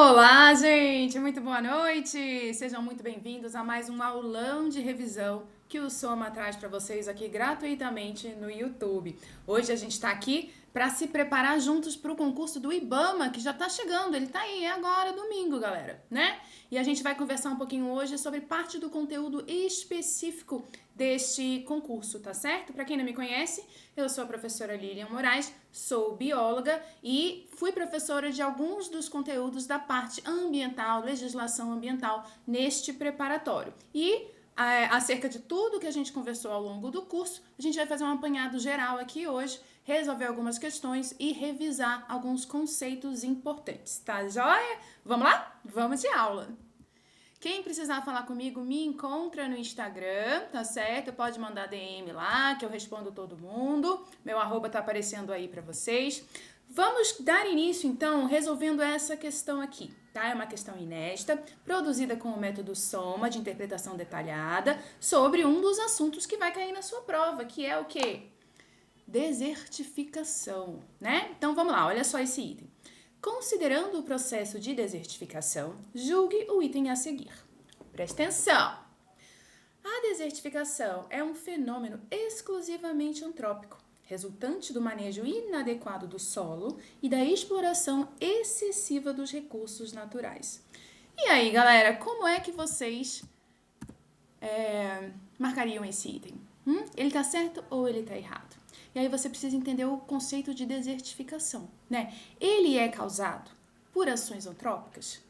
Olá, gente! Muito boa noite! Sejam muito bem-vindos a mais um aulão de revisão que o Soma traz para vocês aqui gratuitamente no YouTube. Hoje a gente está aqui para se preparar juntos para o concurso do IBAMA, que já está chegando. Ele está aí, é agora, domingo, galera, né? E a gente vai conversar um pouquinho hoje sobre parte do conteúdo específico deste concurso, tá certo? Para quem não me conhece, eu sou a professora Lilian Moraes, sou bióloga e fui professora de alguns dos conteúdos da parte ambiental, legislação ambiental, neste preparatório. E acerca de tudo que a gente conversou ao longo do curso, a gente vai fazer um apanhado geral aqui hoje, resolver algumas questões e revisar alguns conceitos importantes, tá joia? Vamos lá? Vamos de aula! Quem precisar falar comigo, me encontra no Instagram, tá certo? Pode mandar DM lá, que eu respondo todo mundo. Meu arroba tá aparecendo aí para vocês. Vamos dar início, então, resolvendo essa questão aqui, tá? É uma questão inédita, produzida com o método Soma, de interpretação detalhada, sobre um dos assuntos que vai cair na sua prova, que é o quê? Desertificação, né? Então, vamos lá, olha só esse item. Considerando o processo de desertificação, julgue o item a seguir. Presta atenção! A desertificação é um fenômeno exclusivamente antrópico, resultante do manejo inadequado do solo e da exploração excessiva dos recursos naturais. E aí, galera, como é que vocês marcariam esse item? Ele tá certo ou ele tá errado? E aí você precisa entender o conceito de desertificação, né? Ele é causado por ações antrópicas?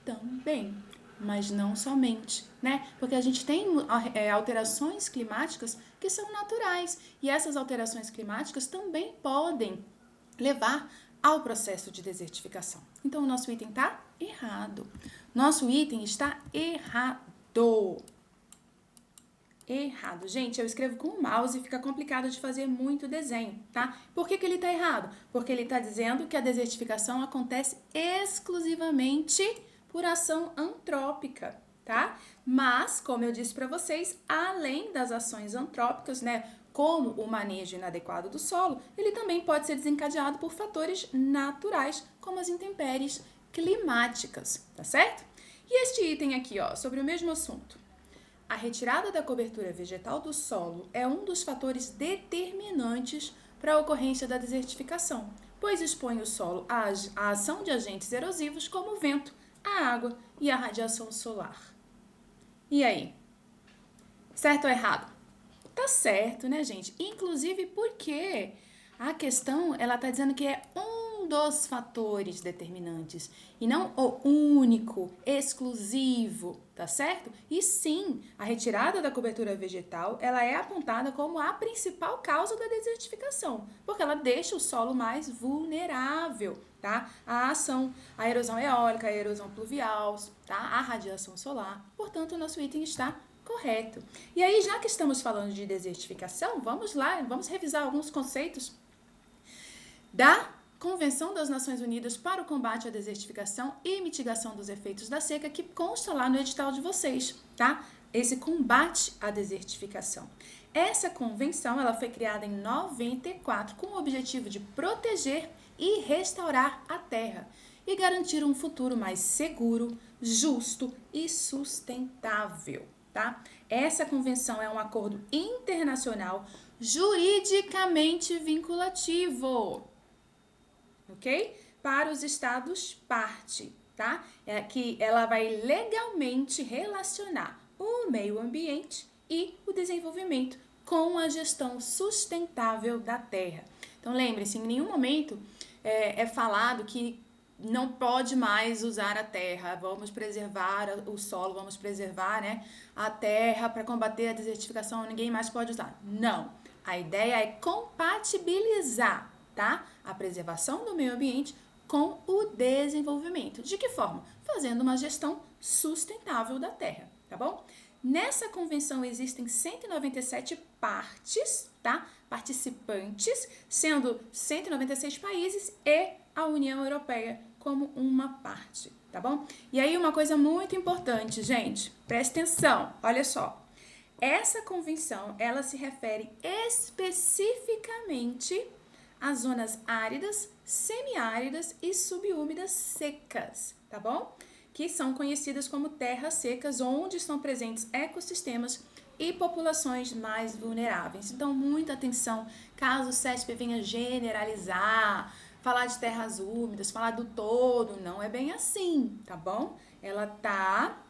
Também, mas não somente, né? Porque a gente tem alterações climáticas que são naturais e essas alterações climáticas também podem levar ao processo de desertificação. Então, o nosso item está errado. Nosso item está errado. Errado. Gente, eu escrevo com o mouse e fica complicado de fazer muito desenho, tá? Por que ele tá errado? Porque ele tá dizendo que a desertificação acontece exclusivamente por ação antrópica, tá? Mas, como eu disse para vocês, além das ações antrópicas, né, como o manejo inadequado do solo, ele também pode ser desencadeado por fatores naturais, como as intempéries climáticas, tá certo? E este item aqui, ó, sobre o mesmo assunto. A retirada da cobertura vegetal do solo é um dos fatores determinantes para a ocorrência da desertificação, pois expõe o solo à ação de agentes erosivos como o vento, a água e a radiação solar. E aí? Certo ou errado? Tá certo, né, gente? Inclusive porque a questão, ela tá dizendo que é um dos fatores determinantes e não o único, exclusivo, tá certo? E sim, a retirada da cobertura vegetal, ela é apontada como a principal causa da desertificação, porque ela deixa o solo mais vulnerável, tá? A ação, a erosão eólica, a erosão pluvial, tá? A radiação solar. Portanto, o nosso item está correto. E aí, já que estamos falando de desertificação, vamos lá, vamos revisar alguns conceitos da Convenção das Nações Unidas para o Combate à Desertificação e Mitigação dos Efeitos da Seca, que consta lá no edital de vocês, tá? Esse combate à desertificação. Essa convenção, ela foi criada em 94 com o objetivo de proteger e restaurar a terra e garantir um futuro mais seguro, justo e sustentável, tá? Essa convenção é um acordo internacional juridicamente vinculativo, ok? Para os estados parte, tá? É que ela vai legalmente relacionar o meio ambiente e o desenvolvimento com a gestão sustentável da terra. Então, lembre-se, em nenhum momento é falado que não pode mais usar a terra, vamos preservar o solo, vamos preservar, né, a terra para combater a desertificação, ninguém mais pode usar. Não, a ideia é compatibilizar, tá, a preservação do meio ambiente com o desenvolvimento. De que forma? Fazendo uma gestão sustentável da terra, tá bom? Nessa convenção existem 197 partes, tá? Participantes, sendo 196 países e a União Europeia como uma parte, tá bom? E aí uma coisa muito importante, gente, presta atenção, olha só. Essa convenção, ela se refere especificamente às zonas áridas, semiáridas e subúmidas secas, tá bom? Que são conhecidas como terras secas, onde estão presentes ecossistemas e populações mais vulneráveis. Então, muita atenção, caso o CESP venha generalizar, falar de terras úmidas, falar do todo, não é bem assim, tá bom? Ela tá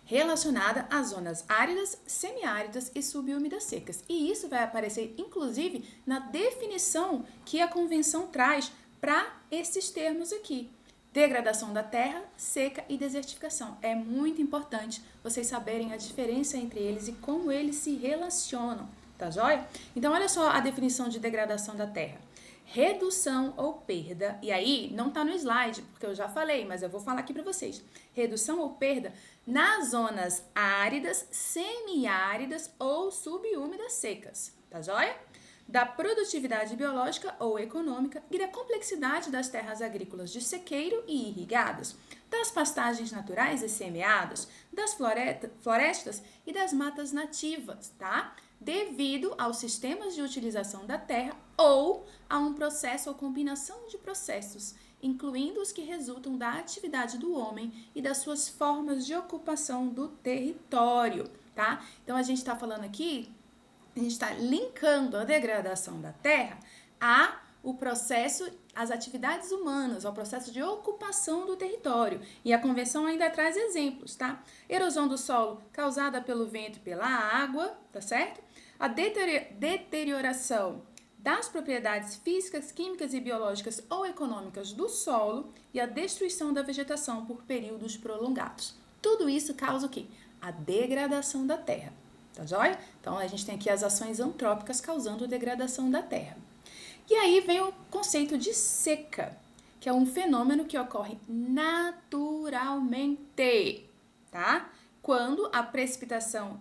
relacionada às zonas áridas, semiáridas e subúmidas secas. E isso vai aparecer, inclusive, na definição que a Convenção traz para esses termos aqui. Degradação da terra, seca e desertificação. É muito importante vocês saberem a diferença entre eles e como eles se relacionam, tá joia? Então, olha só a definição de degradação da terra. Redução ou perda, e aí não tá no slide, porque eu já falei, mas eu vou falar aqui para vocês. Redução ou perda nas zonas áridas, semiáridas ou subúmidas secas, tá joia? Da produtividade biológica ou econômica e da complexidade das terras agrícolas de sequeiro e irrigadas, das pastagens naturais e semeadas, das florestas e das matas nativas, tá? Devido aos sistemas de utilização da terra ou a um processo ou combinação de processos, incluindo os que resultam da atividade do homem e das suas formas de ocupação do território, tá? Então, a gente está falando aqui, a gente está linkando a degradação da terra o processo, as atividades humanas, ao processo de ocupação do território. E a Convenção ainda traz exemplos, tá? Erosão do solo causada pelo vento e pela água, tá certo? A deterioração das propriedades físicas, químicas e biológicas ou econômicas do solo e a destruição da vegetação por períodos prolongados. Tudo isso causa o quê? A degradação da terra, tá joia? Então, a gente tem aqui as ações antrópicas causando degradação da terra. E aí vem o conceito de seca, que é um fenômeno que ocorre naturalmente, tá? Quando a precipitação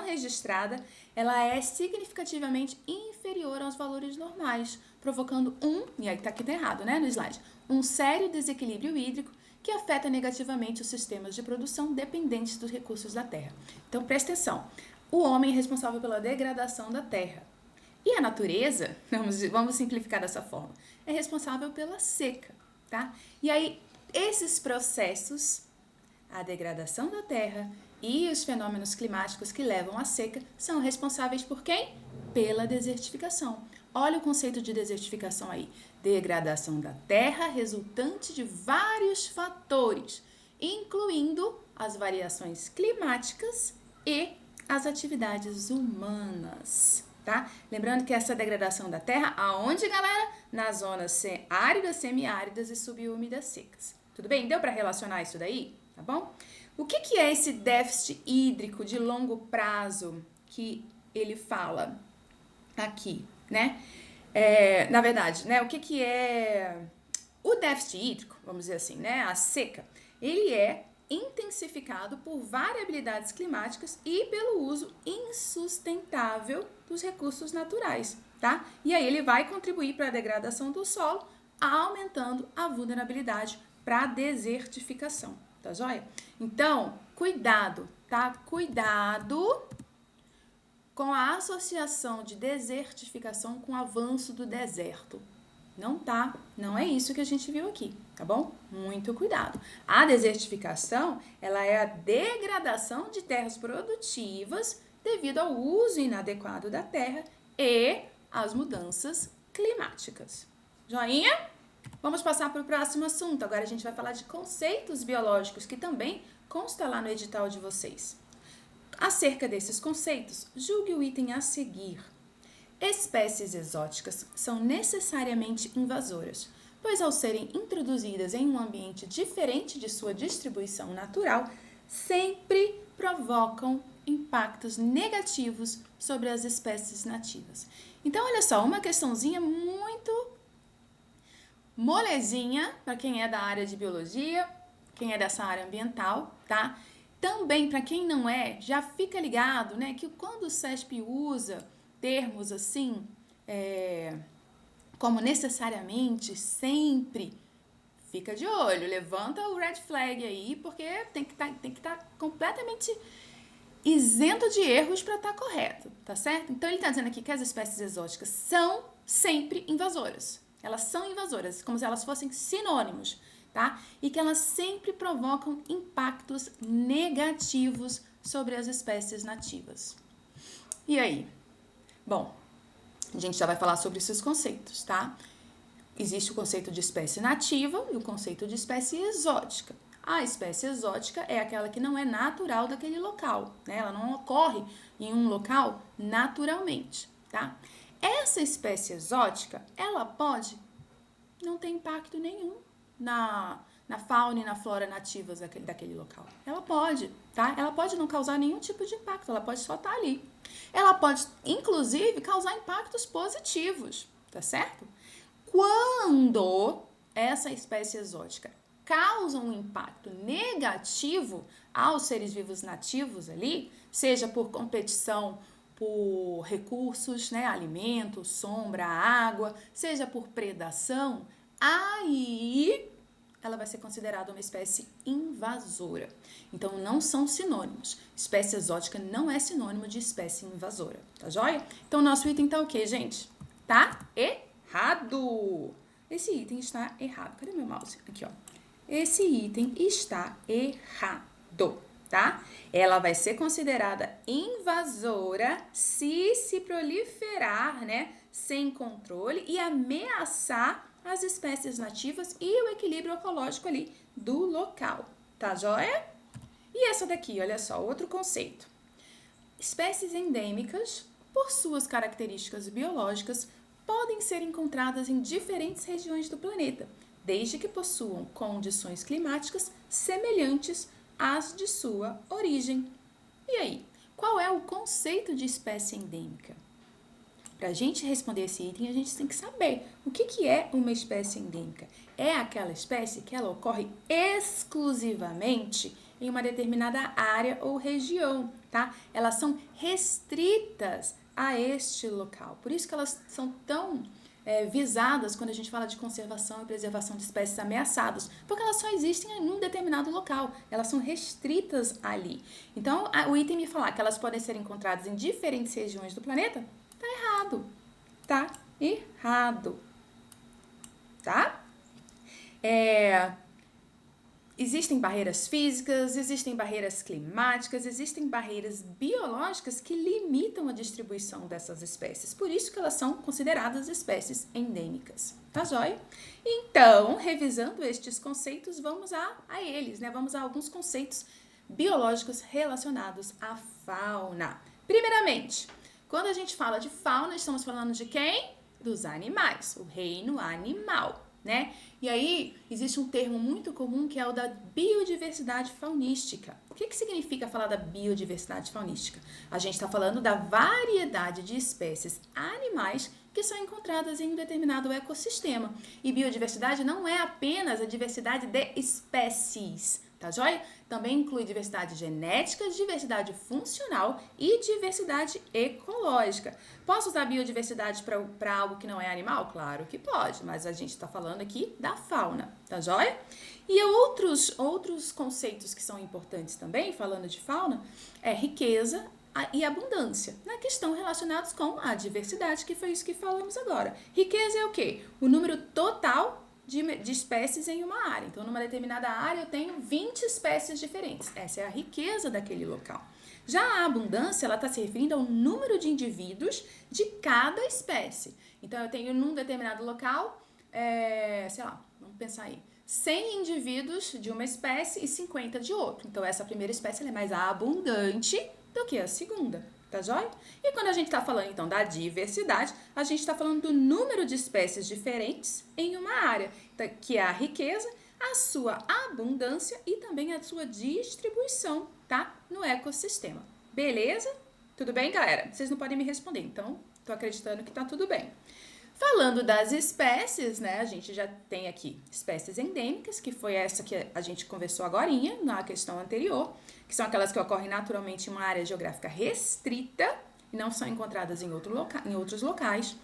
registrada, ela é significativamente inferior aos valores normais, provocando e aí tá aqui tá errado, né, no slide, um sério desequilíbrio hídrico que afeta negativamente os sistemas de produção dependentes dos recursos da terra. Então, presta atenção, o homem é responsável pela degradação da terra. E a natureza, vamos simplificar dessa forma, é responsável pela seca, tá? E aí, esses processos, a degradação da terra e os fenômenos climáticos que levam à seca, são responsáveis por quem? Pela desertificação. Olha o conceito de desertificação aí. Degradação da terra resultante de vários fatores, incluindo as variações climáticas e as atividades humanas. Tá? Lembrando que essa degradação da terra, aonde, galera? Nas zonas áridas, semiáridas e subúmidas secas. Tudo bem? Deu para relacionar isso daí? Tá bom? O que é esse déficit hídrico de longo prazo que ele fala aqui, né? Na verdade, né? O que é o déficit hídrico, vamos dizer assim, né? A seca, ele é intensificado por variabilidades climáticas e pelo uso insustentável dos recursos naturais, tá? E aí ele vai contribuir para a degradação do solo, aumentando a vulnerabilidade para a desertificação, tá joia? Então, cuidado, tá? Cuidado com a associação de desertificação com o avanço do deserto. Não é isso que a gente viu aqui, tá bom? Muito cuidado. A desertificação, ela é a degradação de terras produtivas devido ao uso inadequado da terra e às mudanças climáticas. Joinha? Vamos passar para o próximo assunto. Agora a gente vai falar de conceitos biológicos que também consta lá no edital de vocês. Acerca desses conceitos, julgue o item a seguir. Espécies exóticas são necessariamente invasoras, pois ao serem introduzidas em um ambiente diferente de sua distribuição natural, sempre provocam impactos negativos sobre as espécies nativas. Então, olha só, uma questãozinha muito molezinha para quem é da área de biologia, quem é dessa área ambiental, tá? Também, para quem não é, já fica ligado, né, que quando o CESP usa termos assim, como necessariamente, sempre, fica de olho, levanta o red flag aí, porque tem que estar completamente isento de erros para estar correto, tá certo? Então, ele está dizendo aqui que as espécies exóticas são sempre invasoras. Elas são invasoras, como se elas fossem sinônimos. tá? E que elas sempre provocam impactos negativos sobre as espécies nativas. E aí? Bom, a gente já vai falar sobre esses conceitos, tá? Existe o conceito de espécie nativa e o conceito de espécie exótica. A espécie exótica é aquela que não é natural daquele local, né? Ela não ocorre em um local naturalmente, tá? Essa espécie exótica, ela pode não ter impacto nenhum na fauna e na flora nativas daquele local. Ela pode, tá? Ela pode não causar nenhum tipo de impacto, ela pode só estar ali. Ela pode, inclusive, causar impactos positivos, tá certo? Quando essa espécie exótica causa um impacto negativo aos seres vivos nativos ali, seja por competição por recursos, né, alimento, sombra, água, seja por predação, aí ela vai ser considerada uma espécie invasora. Então, não são sinônimos. Espécie exótica não é sinônimo de espécie invasora, tá joia? Então, nosso item tá o quê, gente? Tá errado! Esse item está errado. Cadê meu mouse? Aqui, ó. Esse item está errado, tá? Ela vai ser considerada invasora se proliferar, né, sem controle e ameaçar as espécies nativas e o equilíbrio ecológico ali do local, tá joia? E essa daqui, olha só, outro conceito. Espécies endêmicas, por suas características biológicas, podem ser encontradas em diferentes regiões do planeta, desde que possuam condições climáticas semelhantes às de sua origem. E aí, qual é o conceito de espécie endêmica? Para a gente responder esse item, a gente tem que saber o que é uma espécie endêmica. É aquela espécie que ela ocorre exclusivamente em uma determinada área ou região, tá? Elas são restritas a este local. Por isso que elas são tão visadas quando a gente fala de conservação e preservação de espécies ameaçadas, porque elas só existem em um determinado local, elas são restritas ali. Então, o item me falar que elas podem ser encontradas em diferentes regiões do planeta, tá errado, tá errado, tá? Existem barreiras físicas, existem barreiras climáticas, existem barreiras biológicas que limitam a distribuição dessas espécies. Por isso que elas são consideradas espécies endêmicas. Tá joia? Então, revisando estes conceitos, vamos a eles, né? Vamos a alguns conceitos biológicos relacionados à fauna. Primeiramente, quando a gente fala de fauna, estamos falando de quem? Dos animais, o reino animal, né? E aí, existe um termo muito comum que é o da biodiversidade faunística. O que significa falar da biodiversidade faunística? A gente está falando da variedade de espécies animais que são encontradas em um determinado ecossistema. E biodiversidade não é apenas a diversidade de espécies, tá joia? Também inclui diversidade genética, diversidade funcional e diversidade ecológica. Posso usar biodiversidade para algo que não é animal? Claro que pode, mas a gente está falando aqui da fauna, tá joia? E outros conceitos que são importantes também, falando de fauna, é riqueza e abundância, na questão relacionados com a diversidade, que foi isso que falamos agora. Riqueza é o quê? O número total de espécies em uma área. Então, numa determinada área, eu tenho 20 espécies diferentes. Essa é a riqueza daquele local. Já a abundância, ela está se referindo ao número de indivíduos de cada espécie. Então, eu tenho num determinado local, sei lá, vamos pensar aí, 100 indivíduos de uma espécie e 50 de outra. Então, essa primeira espécie ela é mais abundante do que a segunda. Tá joia? E quando a gente está falando, então, da diversidade, a gente está falando do número de espécies diferentes em uma área, que é a riqueza, a sua abundância e também a sua distribuição, tá? No ecossistema. Beleza? Tudo bem, galera? Vocês não podem me responder, então, tô acreditando que tá tudo bem. Falando das espécies, né, a gente já tem aqui espécies endêmicas, que foi essa que a gente conversou agorinha, na questão anterior, que são aquelas que ocorrem naturalmente em uma área geográfica restrita e não são encontradas em outros locais.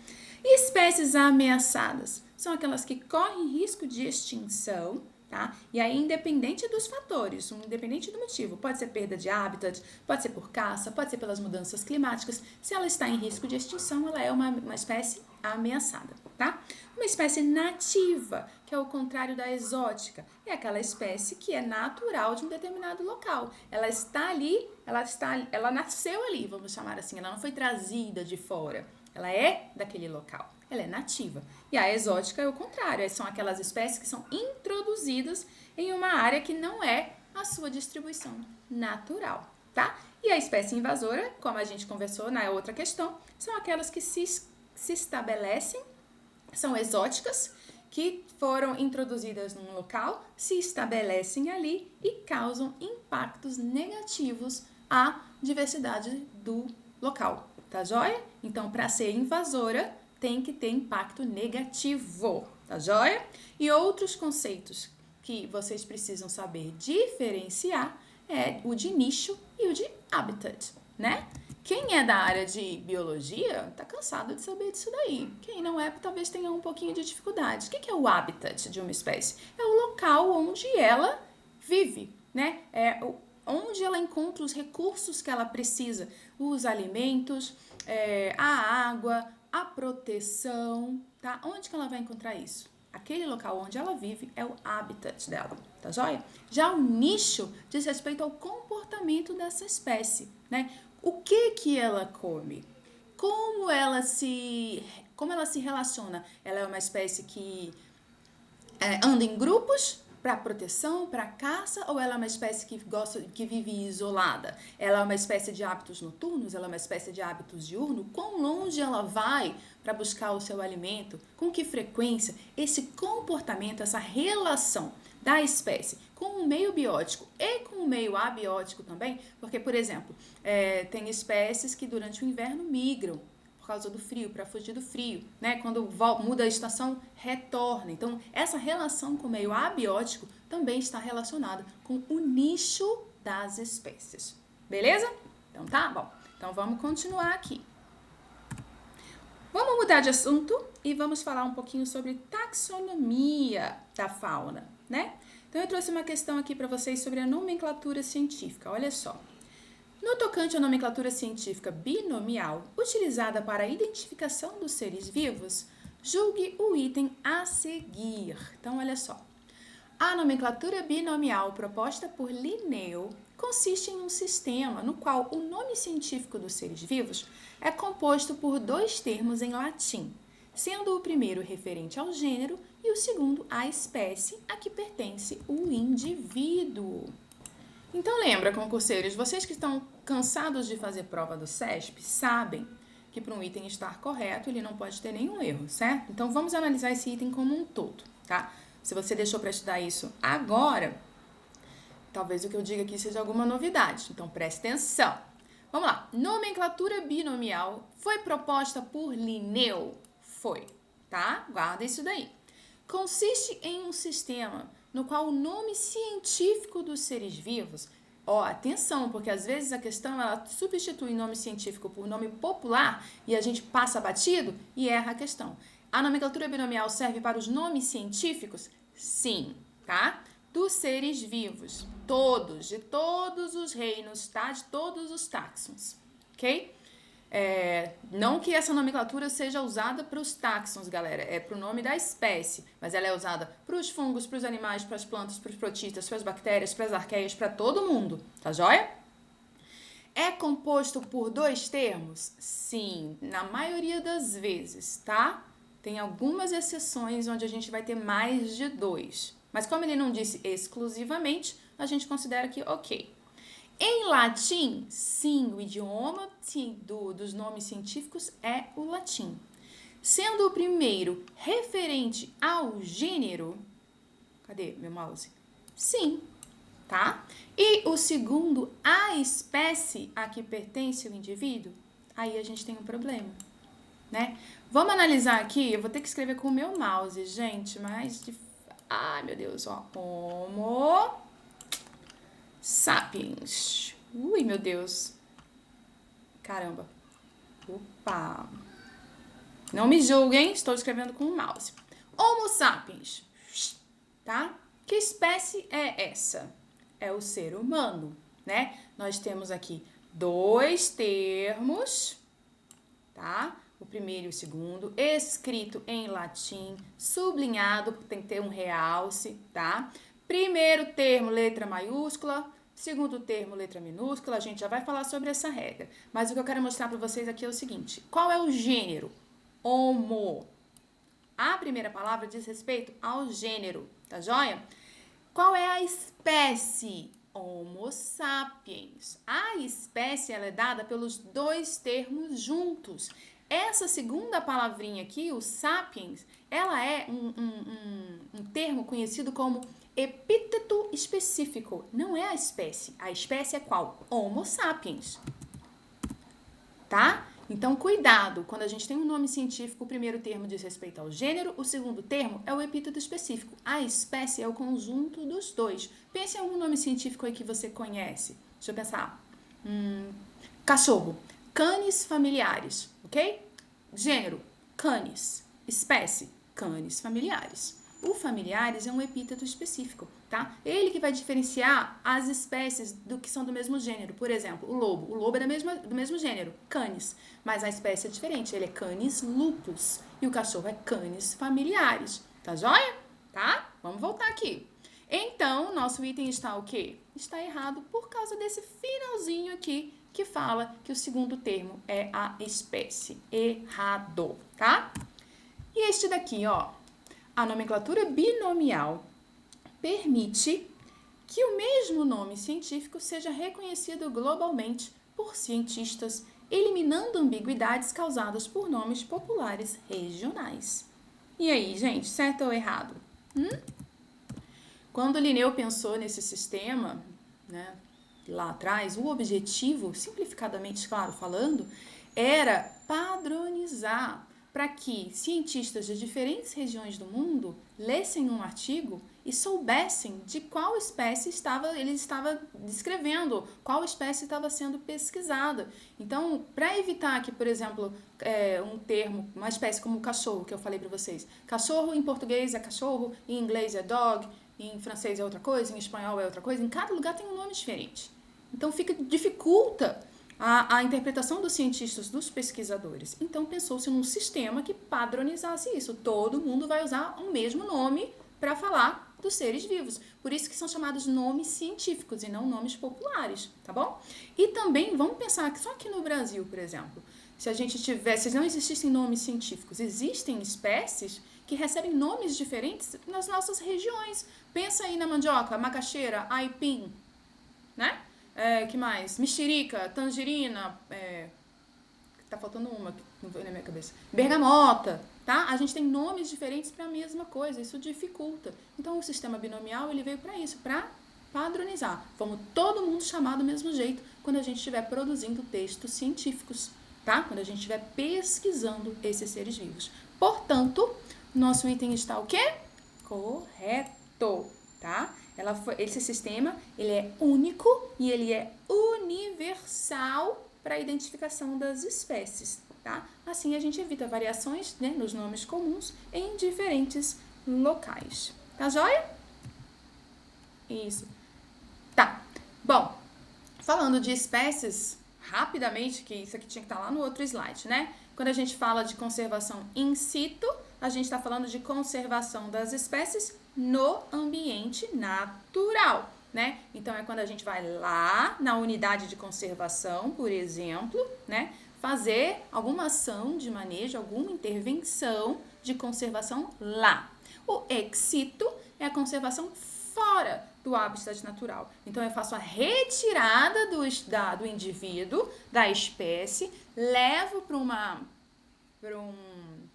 E espécies ameaçadas são aquelas que correm risco de extinção, tá? E aí, independente dos fatores, independente do motivo, pode ser perda de habitat, pode ser por caça, pode ser pelas mudanças climáticas, se ela está em risco de extinção, ela é uma espécie ameaçada, tá? Uma espécie nativa, que é o contrário da exótica, é aquela espécie que é natural de um determinado local. Ela está ali, ela nasceu ali, vamos chamar assim, ela não foi trazida de fora. Ela é daquele local, ela é nativa. E a exótica é o contrário, são aquelas espécies que são introduzidas em uma área que não é a sua distribuição natural, tá? E a espécie invasora, como a gente conversou na outra questão, são aquelas que se estabelecem, são exóticas, que foram introduzidas num local, se estabelecem ali e causam impactos negativos à diversidade do local. Tá joia? Então, para ser invasora, tem que ter impacto negativo, tá joia? E outros conceitos que vocês precisam saber diferenciar é o de nicho e o de habitat, né? Quem é da área de biologia tá cansado de saber disso daí. Quem não é, talvez tenha um pouquinho de dificuldade. O que é o habitat de uma espécie? É o local onde ela vive, né? Onde ela encontra os recursos que ela precisa, os alimentos, a água, a proteção, tá? Onde que ela vai encontrar isso? Aquele local onde ela vive é o habitat dela, tá joia? Já o nicho diz respeito ao comportamento dessa espécie, né? O que ela come? Como ela se relaciona? Ela é uma espécie que anda em grupos para proteção, para caça, ou ela é uma espécie que vive isolada? Ela é uma espécie de hábitos noturnos? Ela é uma espécie de hábitos diurnos? Quão longe ela vai para buscar o seu alimento? Com que frequência? Esse comportamento, essa relação da espécie com o meio biótico e com o meio abiótico também, porque, por exemplo, tem espécies que durante o inverno migram por causa do frio, para fugir do frio, né? Quando muda a estação, retorna. Então, essa relação com o meio abiótico também está relacionada com o nicho das espécies. Beleza? Então, tá bom. Então, vamos continuar aqui. Vamos mudar de assunto e vamos falar um pouquinho sobre taxonomia da fauna, né? Então, eu trouxe uma questão aqui para vocês sobre a nomenclatura científica. Olha só. No tocante à nomenclatura científica binomial, utilizada para a identificação dos seres vivos, julgue o item a seguir. Então, olha só. A nomenclatura binomial proposta por Linneu consiste em um sistema no qual o nome científico dos seres vivos é composto por dois termos em latim, sendo o primeiro referente ao gênero e o segundo à espécie a que pertence o indivíduo. Então lembra, concurseiros, vocês que estão cansados de fazer prova do CESP, sabem que para um item estar correto, ele não pode ter nenhum erro, certo? Então vamos analisar esse item como um todo, tá? Se você deixou para estudar isso agora, talvez o que eu diga aqui seja alguma novidade, então preste atenção. Vamos lá, nomenclatura binomial foi proposta por Linneu? Foi, tá? Guarda isso daí. Consiste em um sistema no qual o nome científico dos seres vivos, atenção, porque às vezes a questão ela substitui nome científico por nome popular e a gente passa batido e erra a questão. A nomenclatura binomial serve para os nomes científicos? Sim, tá? Dos seres vivos, todos, de todos os reinos, tá? De todos os táxons, ok? Não que essa nomenclatura seja usada para os táxons, galera, é para o nome da espécie, mas ela é usada para os fungos, para os animais, para as plantas, para os protistas, para as bactérias, para as arqueias, para todo mundo, tá joia? É composto por dois termos? Sim, na maioria das vezes, tá? Tem algumas exceções onde a gente vai ter mais de dois, mas como ele não disse exclusivamente, a gente considera que ok. Em latim, sim, o idioma dos nomes científicos é o latim. Sendo o primeiro referente ao gênero, cadê meu mouse? Sim, tá? E o segundo, a espécie a que pertence o indivíduo, aí a gente tem um problema, né? Vamos analisar aqui, eu vou ter que escrever com o meu mouse, gente, mas... Ai, meu Deus, ó. Homo sapiens. Ui, meu Deus. Caramba. Opa. Não me julguem, estou escrevendo com o mouse. Homo sapiens. Tá? Que espécie é essa? É o ser humano, né? Nós temos aqui dois termos, tá? O primeiro e o segundo, escrito em latim, sublinhado, tem que ter um realce, tá? Primeiro termo, letra maiúscula, segundo termo, letra minúscula, a gente já vai falar sobre essa regra. Mas o que eu quero mostrar para vocês aqui é o seguinte, qual é o gênero? Homo. A primeira palavra diz respeito ao gênero, tá joia? Qual é a espécie? Homo sapiens. A espécie ela é dada pelos dois termos juntos. Essa segunda palavrinha aqui, o sapiens, ela é um termo conhecido como epíteto específico. Não é a espécie. A espécie é qual? Homo sapiens. Tá? Então, cuidado, quando a gente tem um nome científico, o primeiro termo diz respeito ao gênero, o segundo termo é o epíteto específico. A espécie é o conjunto dos dois. Pense em algum nome científico aí que você conhece. Deixa eu pensar. Cachorro. Canis familiares, ok? Gênero, canis. Espécie, canis familiares. O familiares é um epíteto específico, tá? Ele que vai diferenciar as espécies do que são do mesmo gênero. Por exemplo, o lobo. O lobo é do mesmo gênero, canis. Mas a espécie é diferente. Ele é canis lupus. E o cachorro é canis familiares. Tá joia? Tá? Vamos voltar aqui. Então, nosso item está o quê? Está errado por causa desse finalzinho aqui que fala que o segundo termo é a espécie. Errado, tá? E este daqui, ó. A nomenclatura binomial permite que o mesmo nome científico seja reconhecido globalmente por cientistas, eliminando ambiguidades causadas por nomes populares regionais. E aí, gente, certo ou errado? Quando Linneu pensou nesse sistema, né, lá atrás, o objetivo, simplificadamente, claro, falando, era padronizar para que cientistas de diferentes regiões do mundo lessem um artigo e soubessem de qual espécie ele estava descrevendo, qual espécie estava sendo pesquisada. Então, para evitar que, por exemplo, um termo, uma espécie como o cachorro, que eu falei para vocês, cachorro em português é cachorro, em inglês é dog, em francês é outra coisa, em espanhol é outra coisa, em cada lugar tem um nome diferente. Então, dificulta a interpretação dos cientistas, dos pesquisadores. Então, pensou-se num sistema que padronizasse isso. Todo mundo vai usar o mesmo nome para falar dos seres vivos. Por isso que são chamados nomes científicos e não nomes populares, tá bom? E também, vamos pensar que só aqui no Brasil, por exemplo, se não existissem nomes científicos, existem espécies que recebem nomes diferentes nas nossas regiões. Pensa aí na mandioca, macaxeira, aipim, né? Que mais? Mexerica, tangerina, tá faltando uma que não veio na minha cabeça. Bergamota, tá? A gente tem nomes diferentes para a mesma coisa, isso dificulta. Então o sistema binomial ele veio para isso, para padronizar. Vamos todo mundo chamar do mesmo jeito quando a gente estiver produzindo textos científicos, tá? Quando a gente estiver pesquisando esses seres vivos. Portanto, nosso item está o quê? Correto, tá? Esse sistema ele é único e ele é universal para a identificação das espécies, tá? Assim a gente evita variações, né, nos nomes comuns em diferentes locais. Tá joia? Isso. Tá. Bom, falando de espécies, rapidamente, que isso aqui tinha que estar lá no outro slide, né? Quando a gente fala de conservação in situ, a gente está falando de conservação das espécies no ambiente natural, né? Então, é quando a gente vai lá na unidade de conservação, por exemplo, né? Fazer alguma ação de manejo, alguma intervenção de conservação lá. O ex situ é a conservação fora do habitat natural. Então, eu faço a retirada do indivíduo, da espécie, levo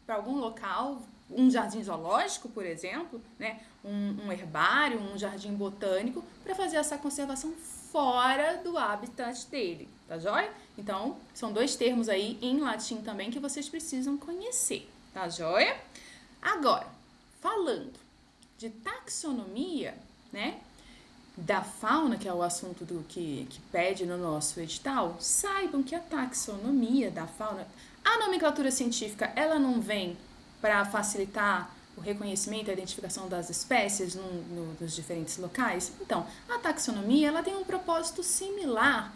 para algum local, um jardim zoológico, por exemplo, né? Um herbário, um jardim botânico, para fazer essa conservação fora do habitat dele, tá joia? Então, são dois termos aí em latim também que vocês precisam conhecer, tá joia? Agora, falando de taxonomia, né? Da fauna, que é o assunto que pede no nosso edital, saibam que a taxonomia da fauna, a nomenclatura científica, ela não vem para facilitar o reconhecimento e a identificação das espécies nos diferentes locais? Então, a taxonomia ela tem um propósito similar,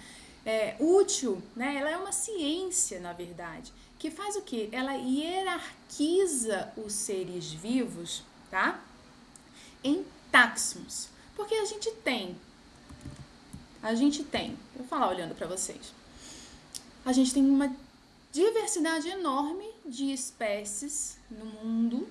útil, né? Ela é uma ciência, na verdade, que faz o quê? Ela hierarquiza os seres vivos, tá? Em táxons. Porque a gente tem, vou falar olhando para vocês, a gente tem uma diversidade enorme de espécies no mundo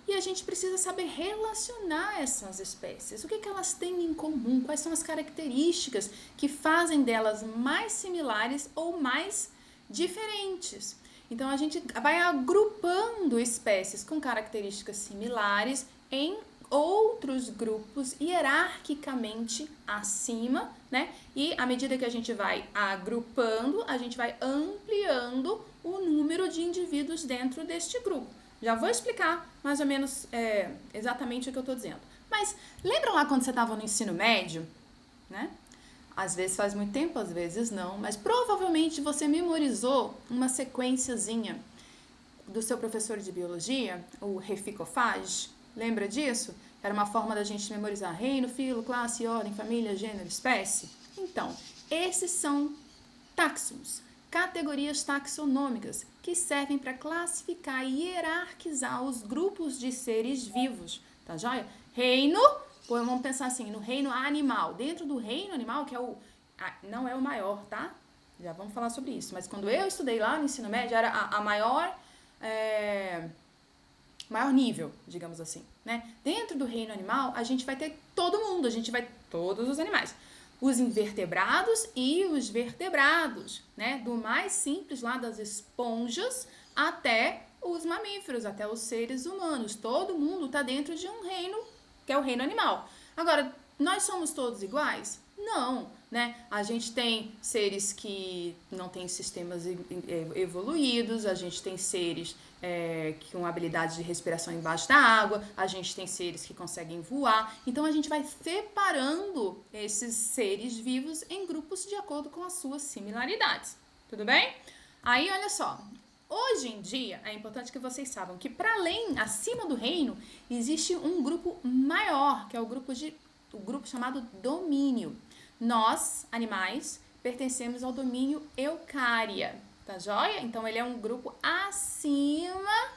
e a gente precisa saber relacionar essas espécies. O que elas têm em comum? Quais são as características que fazem delas mais similares ou mais diferentes? Então, a gente vai agrupando espécies com características similares em outros grupos hierarquicamente acima, né? E à medida que a gente vai agrupando, a gente vai ampliando o número de indivíduos dentro deste grupo. Já vou explicar mais ou menos exatamente o que eu estou dizendo. Mas lembra lá quando você estava no ensino médio, né? Às vezes faz muito tempo, às vezes não, mas provavelmente você memorizou uma sequenciazinha do seu professor de biologia, o Reficofage. Lembra disso? Era uma forma da gente memorizar reino, filo, classe, ordem, família, gênero, espécie. Então, esses são táxons, categorias taxonômicas, que servem para classificar e hierarquizar os grupos de seres vivos, tá joia? Reino, vamos pensar assim, no reino animal. Dentro do reino animal, que não é o maior, tá? Já vamos falar sobre isso. Mas quando eu estudei lá no ensino médio, era a maior nível, digamos assim, né? Dentro do reino animal, a gente vai ter todo mundo, todos os animais. Os invertebrados e os vertebrados, né? Do mais simples lá das esponjas até os mamíferos, até os seres humanos. Todo mundo está dentro de um reino, que é o reino animal. Agora, nós somos todos iguais? Não, né? A gente tem seres que não têm sistemas evoluídos, a gente tem seres com habilidades de respiração embaixo da água, a gente tem seres que conseguem voar. Então, a gente vai separando esses seres vivos em grupos de acordo com as suas similaridades. Tudo bem? Aí, olha só. Hoje em dia, é importante que vocês saibam que acima do reino, existe um grupo maior, que é o grupo chamado domínio. Nós, animais, pertencemos ao domínio Eucária, tá joia? Então, ele é um grupo acima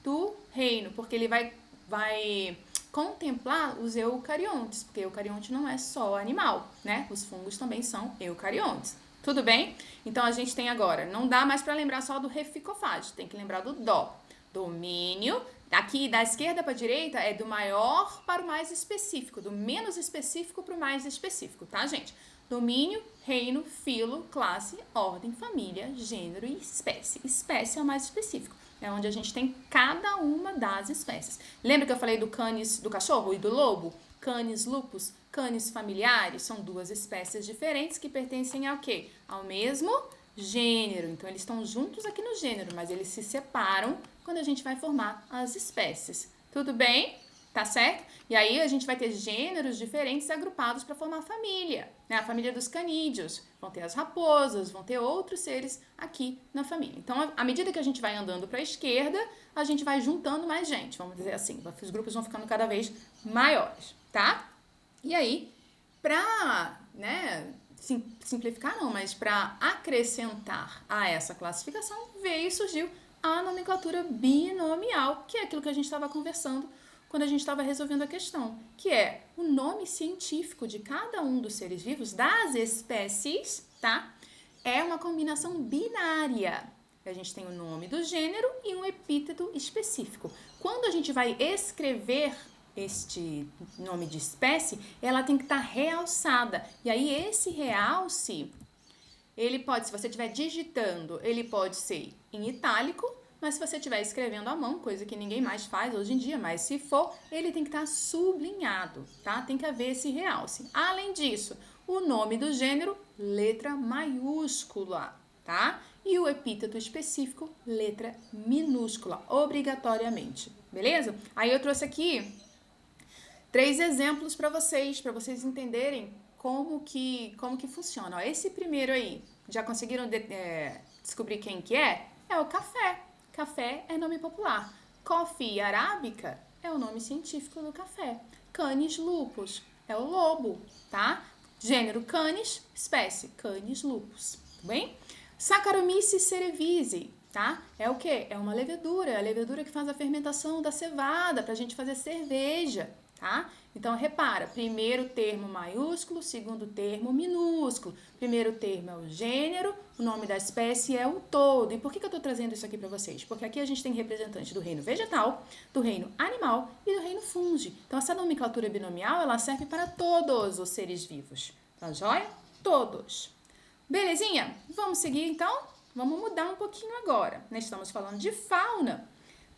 do reino, porque ele vai contemplar os eucariontes, porque eucarionte não é só animal, né? Os fungos também são eucariontes. Tudo bem? Então, a gente tem agora, não dá mais para lembrar só do reficofage, tem que lembrar do dó. Domínio, aqui da esquerda para a direita é do maior para o mais específico, do menos específico para o mais específico, tá, gente? Domínio, reino, filo, classe, ordem, família, gênero e espécie. Espécie é o mais específico, é onde a gente tem cada uma das espécies. Lembra que eu falei do canis do cachorro e do lobo? Canis lupus, canis familiares, são duas espécies diferentes que pertencem ao quê? Ao mesmo gênero. Então, eles estão juntos aqui no gênero, mas eles se separam quando a gente vai formar as espécies. Tudo bem? Tá certo? E aí, a gente vai ter gêneros diferentes agrupados para formar a família, né? A família dos canídeos. Vão ter as raposas, vão ter outros seres aqui na família. Então, à medida que a gente vai andando para a esquerda, a gente vai juntando mais gente, vamos dizer assim. Os grupos vão ficando cada vez maiores, tá? E aí, para, né, simplificar não, mas para acrescentar a essa classificação, veio e surgiu a nomenclatura binomial, que é aquilo que a gente estava conversando quando a gente estava resolvendo a questão, que é o nome científico de cada um dos seres vivos, das espécies, tá? É uma combinação binária. A gente tem o nome do gênero e um epíteto específico. Quando a gente vai escrever este nome de espécie, ela tem que estar realçada. E aí, esse realce, ele pode, se você estiver digitando, ele pode ser em itálico, mas se você estiver escrevendo à mão, coisa que ninguém mais faz hoje em dia, mas se for, ele tem que estar sublinhado, tá? Tem que haver esse realce. Além disso, o nome do gênero, letra maiúscula, tá? E o epíteto específico, letra minúscula, obrigatoriamente, beleza? Aí eu trouxe aqui 3 exemplos para vocês entenderem como que funciona. Ó, esse primeiro aí, já conseguiram descobrir quem que é? É o café. Café é nome popular. Coffee arábica é o nome científico do café. Canis lupus é o lobo, tá? Gênero Canis, espécie Canis lupus, tudo bem? Saccharomyces cerevisiae, tá? É o quê? É uma levedura, é a levedura que faz a fermentação da cevada pra gente fazer cerveja, tá? Então, repara, primeiro termo maiúsculo, segundo termo minúsculo. Primeiro termo é o gênero, o nome da espécie é o todo. E por que eu estou trazendo isso aqui para vocês? Porque aqui a gente tem representante do reino vegetal, do reino animal e do reino fungi. Então, essa nomenclatura binomial, ela serve para todos os seres vivos. Tá joia? Todos. Belezinha? Vamos seguir, então? Vamos mudar um pouquinho agora. Nós estamos falando de fauna.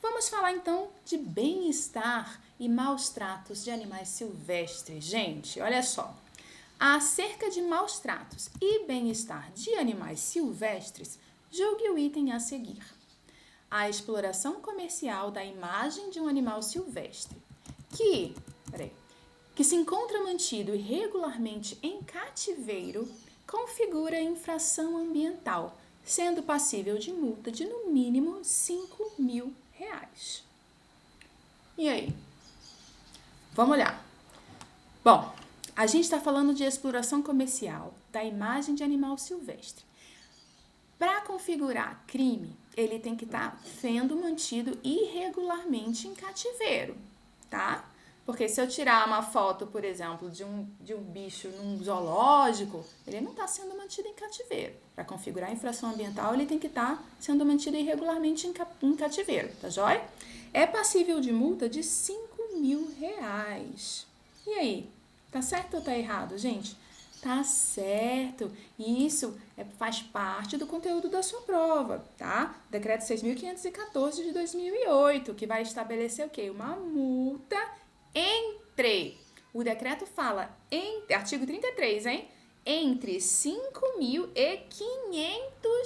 Vamos falar então de bem-estar e maus tratos de animais silvestres. Gente, olha só. Acerca de maus tratos e bem-estar de animais silvestres, julgue o item a seguir. A exploração comercial da imagem de um animal silvestre que se encontra mantido irregularmente em cativeiro configura infração ambiental, sendo passível de multa de no mínimo R$5.000. E aí? Vamos olhar. Bom, a gente está falando de exploração comercial da imagem de animal silvestre. Para configurar crime, ele tem que estar sendo mantido irregularmente em cativeiro, tá? Porque se eu tirar uma foto, por exemplo, de um bicho num zoológico, ele não está sendo mantido em cativeiro. Para configurar a infração ambiental, ele tem que estar sendo mantido irregularmente em cativeiro, tá joia? É passível de multa de R$5.000. E aí, tá certo ou tá errado, gente? Tá certo. Isso faz parte do conteúdo da sua prova, tá? Decreto 6.514 de 2008, que vai estabelecer o quê? Uma multa o decreto fala, artigo 33, hein? Entre 5.000 e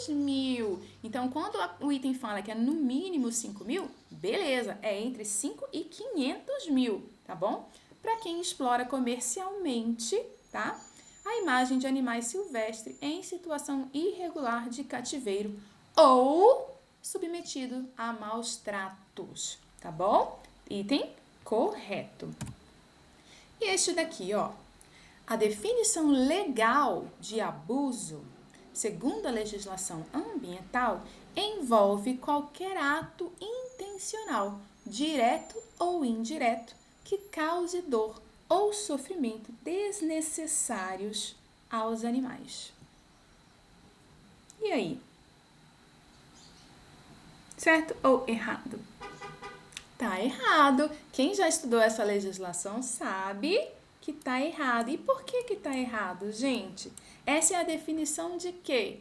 500.000. Então, quando o item fala que é no mínimo 5.000, beleza, é entre 5 e 500.000, tá bom? Para quem explora comercialmente, tá? A imagem de animais silvestres em situação irregular de cativeiro ou submetido a maus tratos, tá bom? Item correto. E este daqui, ó, a definição legal de abuso, segundo a legislação ambiental, envolve qualquer ato intencional, direto ou indireto, que cause dor ou sofrimento desnecessários aos animais. E aí? Certo ou errado? Tá errado. Quem já estudou essa legislação sabe que tá errado. E por que tá errado, gente? Essa é a definição de quê?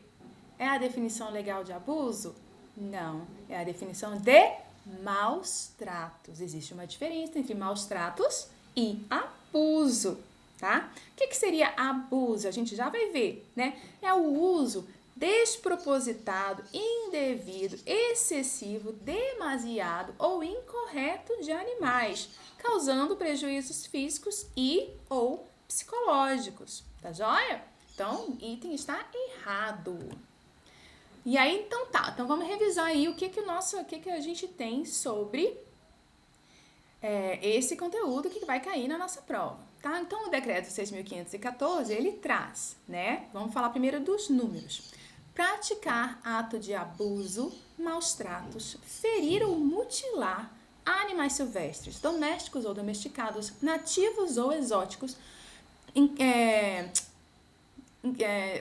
É a definição legal de abuso? Não. É a definição de maus tratos. Existe uma diferença entre maus tratos e abuso, tá? O que seria abuso? A gente já vai ver, né? É o uso despropositado, indevido, excessivo, demasiado ou incorreto de animais, causando prejuízos físicos e ou psicológicos, tá joia? Então, o item está errado. E aí, então tá, então vamos revisar aí o que a gente tem sobre esse conteúdo que vai cair na nossa prova, tá? Então, o decreto 6.514, ele traz, né? Vamos falar primeiro dos números. Praticar ato de abuso, maus tratos, ferir ou mutilar animais silvestres, domésticos ou domesticados, nativos ou exóticos,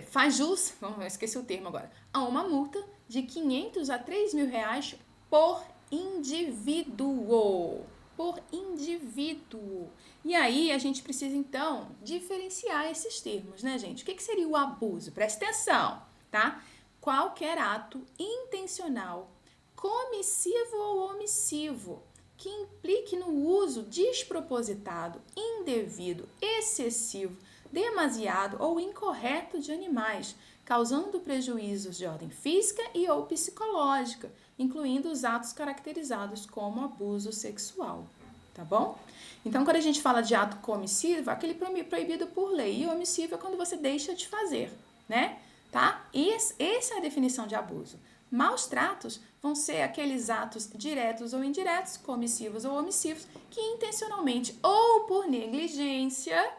faz jus, esqueci o termo agora, a uma multa de R$500 a R$3.000 por indivíduo. Por indivíduo. E aí, a gente precisa, então, diferenciar esses termos, né, gente? O que seria o abuso? Presta atenção, tá? Qualquer ato intencional, comissivo ou omissivo, que implique no uso despropositado, indevido, excessivo, demasiado ou incorreto de animais, causando prejuízos de ordem física e ou psicológica, incluindo os atos caracterizados como abuso sexual, tá bom? Então, quando a gente fala de ato comissivo, aquele proibido por lei, e omissivo é quando você deixa de fazer, né? Tá? Essa é a definição de abuso. Maus tratos vão ser aqueles atos diretos ou indiretos, comissivos ou omissivos, que intencionalmente ou por negligência,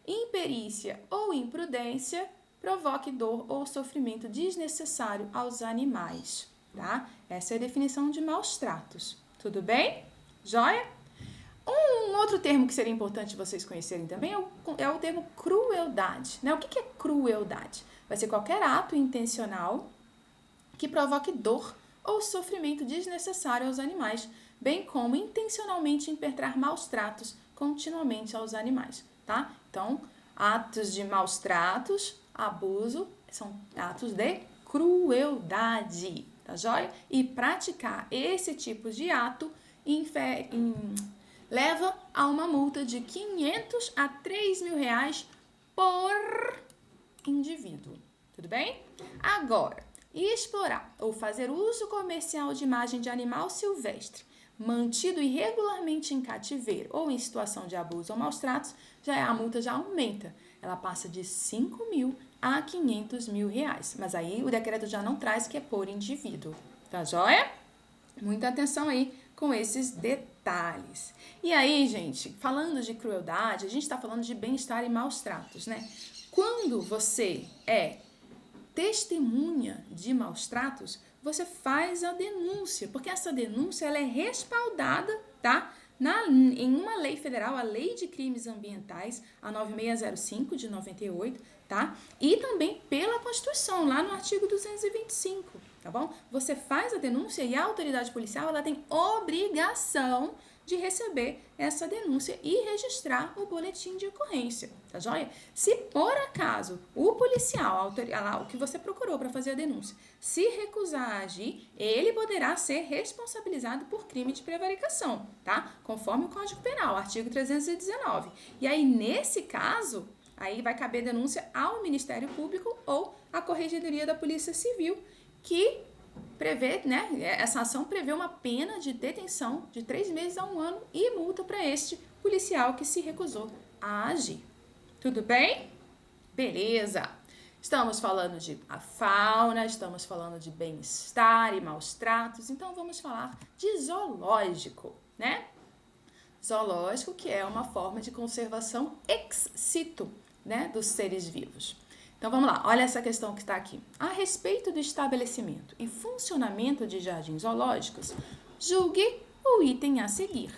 imperícia ou imprudência provoque dor ou sofrimento desnecessário aos animais, tá? Essa é a definição de maus tratos. Tudo bem? Joia? Um outro termo que seria importante vocês conhecerem também é o termo crueldade, né? O que é crueldade? Vai ser qualquer ato intencional que provoque dor ou sofrimento desnecessário aos animais, bem como intencionalmente impetrar maus tratos continuamente aos animais, tá? Então, atos de maus tratos, abuso, são atos de crueldade, tá joia? E praticar esse tipo de ato leva a uma multa de 500 a 3 mil reais por indivíduo, tudo bem? Agora, explorar ou fazer uso comercial de imagem de animal silvestre mantido irregularmente em cativeiro ou em situação de abuso ou maus tratos, a multa já aumenta. Ela passa de 5 mil a 500 mil reais. Mas aí o decreto já não traz que é por indivíduo. Tá joia? Muita atenção aí com esses detalhes. E aí, gente, falando de crueldade, a gente está falando de bem-estar e maus tratos, né? Quando você é testemunha de maus tratos, você faz a denúncia, porque essa denúncia ela é respaldada, tá? Em uma lei federal, a Lei de Crimes Ambientais, a 9605 de 98, tá? E também pela Constituição, lá no artigo 225, tá bom? Você faz a denúncia e a autoridade policial, ela tem obrigação de receber essa denúncia e registrar o boletim de ocorrência, tá joia? Se por acaso o policial, o que você procurou para fazer a denúncia, se recusar a agir, ele poderá ser responsabilizado por crime de prevaricação, tá? Conforme o Código Penal, artigo 319. E aí, nesse caso, aí vai caber denúncia ao Ministério Público ou à Corregedoria da Polícia Civil, que prevê, né, essa ação prevê uma pena de detenção de 3 meses a 1 ano e multa para este policial que se recusou a agir. Tudo bem? Beleza! Estamos falando de a fauna, estamos falando de bem-estar e maus tratos, então vamos falar de zoológico, né? Zoológico, que é uma forma de conservação ex situ, né, dos seres vivos. Então, vamos lá, olha essa questão que está aqui. A respeito do estabelecimento e funcionamento de jardins zoológicos, julgue o item a seguir.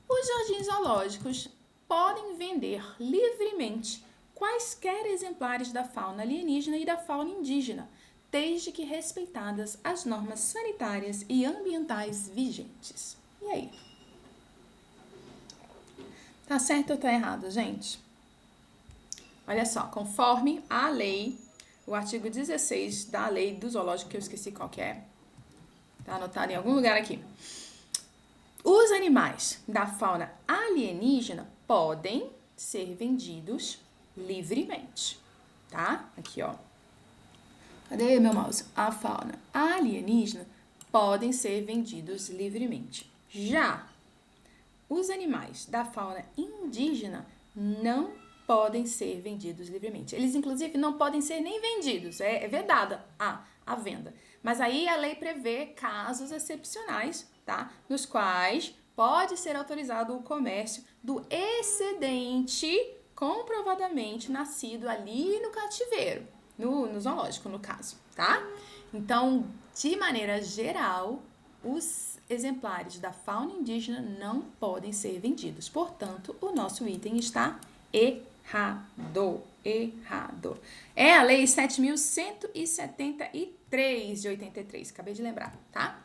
Os jardins zoológicos podem vender livremente quaisquer exemplares da fauna alienígena e da fauna indígena, desde que respeitadas as normas sanitárias e ambientais vigentes. E aí? Tá certo ou tá errado, gente? Olha só, conforme a lei, o artigo 16 da lei do zoológico, que eu esqueci qual que é, tá anotado em algum lugar aqui. Os animais da fauna alienígena podem ser vendidos livremente, tá? Aqui, ó. Cadê meu mouse? A fauna alienígena podem ser vendidos livremente. Já os animais da fauna indígena não podem ser vendidos livremente. Eles, inclusive, não podem ser nem vendidos. É vedada a venda. Mas aí a lei prevê casos excepcionais, tá? Nos quais pode ser autorizado o comércio do excedente comprovadamente nascido ali no cativeiro, no zoológico, no caso, tá? Então, de maneira geral, os exemplares da fauna indígena não podem ser vendidos. Portanto, o nosso item está errado. É a lei 7.173 de 83, acabei de lembrar, tá?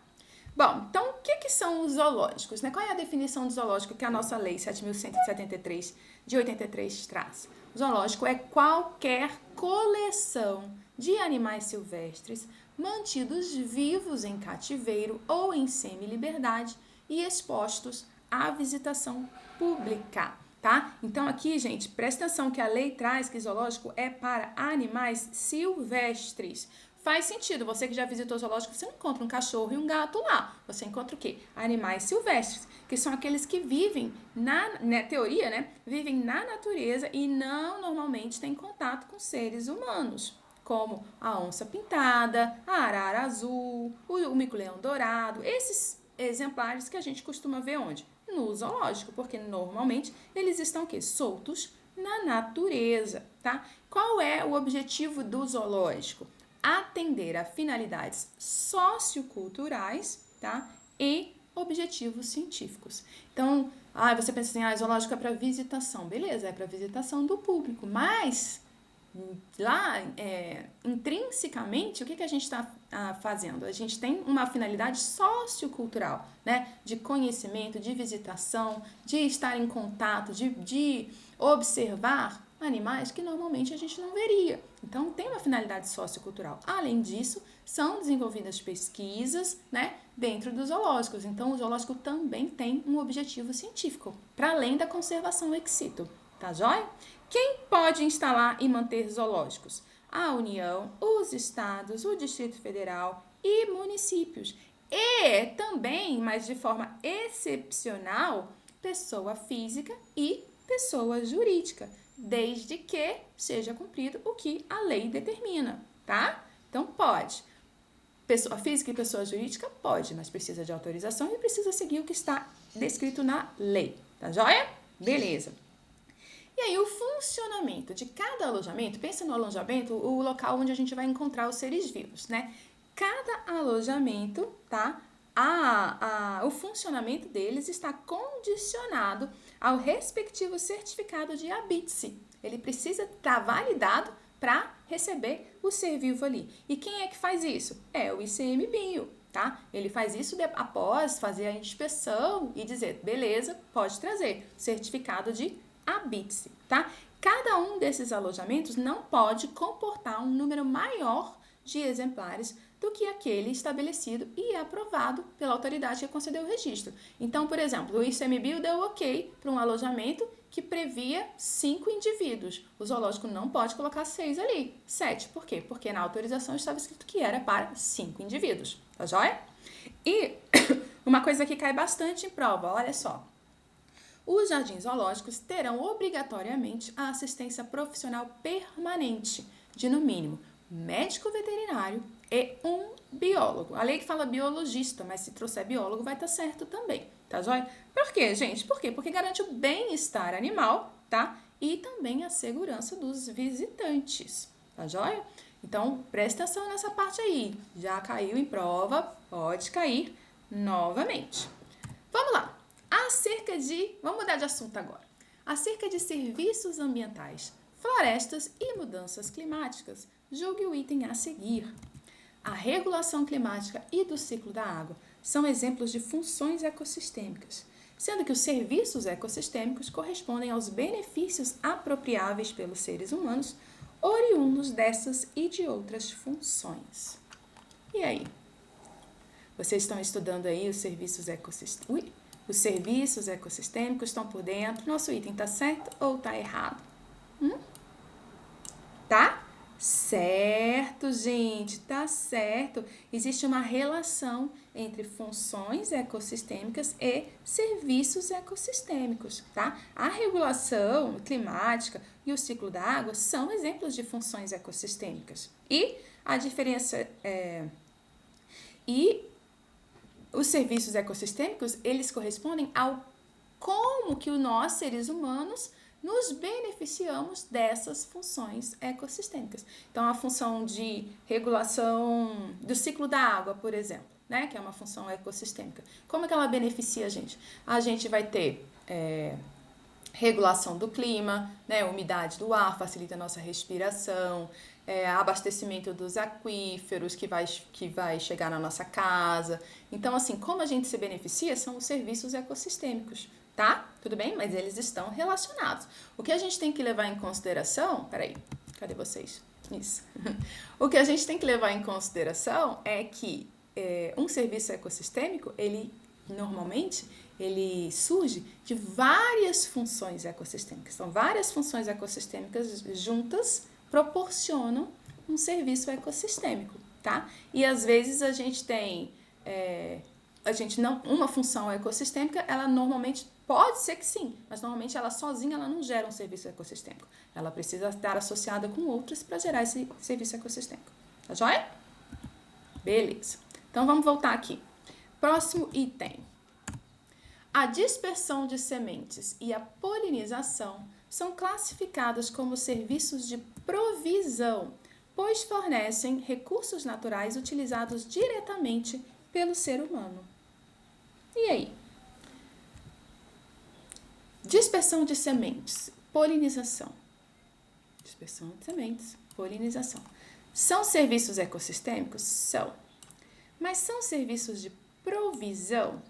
Bom, então, o que são os zoológicos, né? Qual é a definição de zoológico que a nossa lei 7.173 de 83 traz? O zoológico é qualquer coleção de animais silvestres mantidos vivos em cativeiro ou em semi-liberdade e expostos à visitação pública, tá? Então aqui, gente, presta atenção que a lei traz que zoológico é para animais silvestres. Faz sentido, você que já visitou o zoológico, você não encontra um cachorro e um gato lá. Você encontra o quê? Animais silvestres, que são aqueles que vivem na teoria, né? Vivem na natureza e não normalmente têm contato com seres humanos. como a onça pintada, a arara azul, o mico-leão dourado, esses exemplares que a gente costuma ver onde? No zoológico, porque normalmente eles estão o quê? Soltos na natureza, tá? Qual é o objetivo do zoológico? Atender a finalidades socioculturais, tá? E objetivos científicos. Então, você pensa assim, zoológico é para visitação. Beleza, é para visitação do público, mas lá, intrinsecamente, o que a gente está fazendo? A gente tem uma finalidade sociocultural, né? De conhecimento, de visitação, de estar em contato, de observar animais que normalmente a gente não veria. Então, tem uma finalidade sociocultural. Além disso, são desenvolvidas pesquisas, né, dentro dos zoológicos. Então, o zoológico também tem um objetivo científico, para além da conservação ex situ. Tá joia? Quem pode instalar e manter zoológicos? A União, os estados, o Distrito Federal e municípios. E também, mas de forma excepcional, pessoa física e pessoa jurídica, desde que seja cumprido o que a lei determina, tá? Então, pode. Pessoa física e pessoa jurídica pode, mas precisa de autorização e precisa seguir o que está descrito na lei, tá joia? Beleza. E aí, o funcionamento de cada alojamento, pensa no alojamento, o local onde a gente vai encontrar os seres vivos, né? Cada alojamento, tá? O funcionamento deles está condicionado ao respectivo certificado de habite-se. Ele precisa estar validado para receber o ser vivo ali. E quem é que faz isso? É o ICMBio, tá? Ele faz isso após fazer a inspeção e dizer, beleza, pode trazer certificado de habite-se, tá? Cada um desses alojamentos não pode comportar um número maior de exemplares do que aquele estabelecido e aprovado pela autoridade que concedeu o registro. Então, por exemplo, o ICMBio deu ok para um alojamento que previa 5 indivíduos. O zoológico não pode colocar 6 ali, 7. Por quê? Porque na autorização estava escrito que era para 5 indivíduos, tá joia? E uma coisa que cai bastante em prova, olha só. Os jardins zoológicos terão obrigatoriamente a assistência profissional permanente de, no mínimo, médico veterinário e um biólogo. A lei que fala biologista, mas se trouxer biólogo vai estar certo também, tá joia? Por quê, gente? Por quê? Porque garante o bem-estar animal, tá? E também a segurança dos visitantes, tá joia? Então, presta atenção nessa parte aí. Já caiu em prova, pode cair novamente. Vamos lá. Vamos mudar de assunto agora. Acerca de serviços ambientais, florestas e mudanças climáticas, julgue o item a seguir. A regulação climática e do ciclo da água são exemplos de funções ecossistêmicas, sendo que os serviços ecossistêmicos correspondem aos benefícios apropriáveis pelos seres humanos, oriundos dessas e de outras funções. E aí? Vocês estão estudando aí os serviços ecossistêmicos? Os serviços ecossistêmicos estão por dentro. Nosso item está certo ou está errado? Tá? Certo, gente, tá certo. Existe uma relação entre funções ecossistêmicas e serviços ecossistêmicos, tá? A regulação climática e o ciclo da água são exemplos de funções ecossistêmicas. E a diferença os serviços ecossistêmicos, eles correspondem ao como que nós, seres humanos, nos beneficiamos dessas funções ecossistêmicas. Então, a função de regulação do ciclo da água, por exemplo, né, que é uma função ecossistêmica. Como é que ela beneficia a gente? A gente vai ter regulação do clima, né, umidade do ar, facilita a nossa respiração, abastecimento dos aquíferos que vai chegar na nossa casa. Então, assim, como a gente se beneficia são os serviços ecossistêmicos, tá? Tudo bem? Mas eles estão relacionados. O que a gente tem que levar em consideração... Peraí, cadê vocês? Isso. O que a gente tem que levar em consideração é que um serviço ecossistêmico, normalmente, ele surge de várias funções ecossistêmicas. Então, várias funções ecossistêmicas juntas proporcionam um serviço ecossistêmico, tá? E às vezes a gente tem uma função ecossistêmica, ela normalmente Pode ser que sim, mas normalmente ela sozinha ela não gera um serviço ecossistêmico. Ela precisa estar associada com outras para gerar esse serviço ecossistêmico. Tá joia? Beleza. Então vamos voltar aqui. Próximo item. A dispersão de sementes e a polinização são classificadas como serviços de provisão, pois fornecem recursos naturais utilizados diretamente pelo ser humano. E aí? Dispersão de sementes, polinização. Dispersão de sementes, polinização. São serviços ecossistêmicos? São. Mas são serviços de provisão?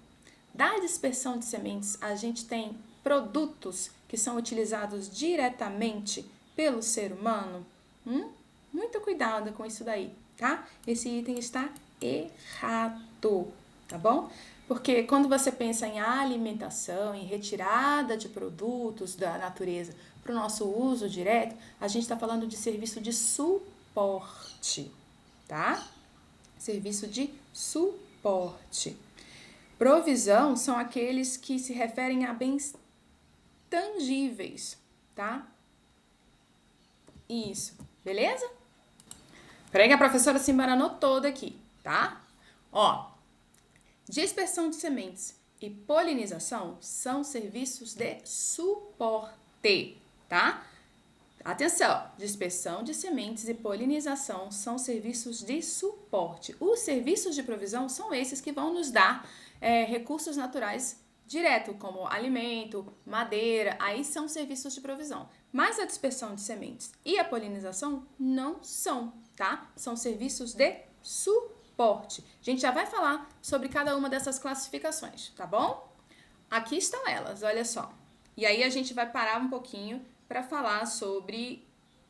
Da dispersão de sementes, a gente tem produtos que são utilizados diretamente pelo ser humano? Muito cuidado com isso daí, tá? Esse item está errado, tá bom? Porque quando você pensa em alimentação, em retirada de produtos da natureza para o nosso uso direto, a gente está falando de serviço de suporte, tá? Serviço de suporte. Provisão são aqueles que se referem a bens tangíveis, tá? Isso, beleza? Peraí que a professora se embaranou toda aqui, tá? Ó, dispersão de sementes e polinização são serviços de suporte, tá? Atenção, dispersão de sementes e polinização são serviços de suporte. Os serviços de provisão são esses que vão nos dar recursos naturais direto, como alimento, madeira, aí são serviços de provisão. Mas a dispersão de sementes e a polinização não são, tá? São serviços de suporte. A gente já vai falar sobre cada uma dessas classificações, tá bom? Aqui estão elas, olha só. E aí a gente vai parar um pouquinho para falar sobre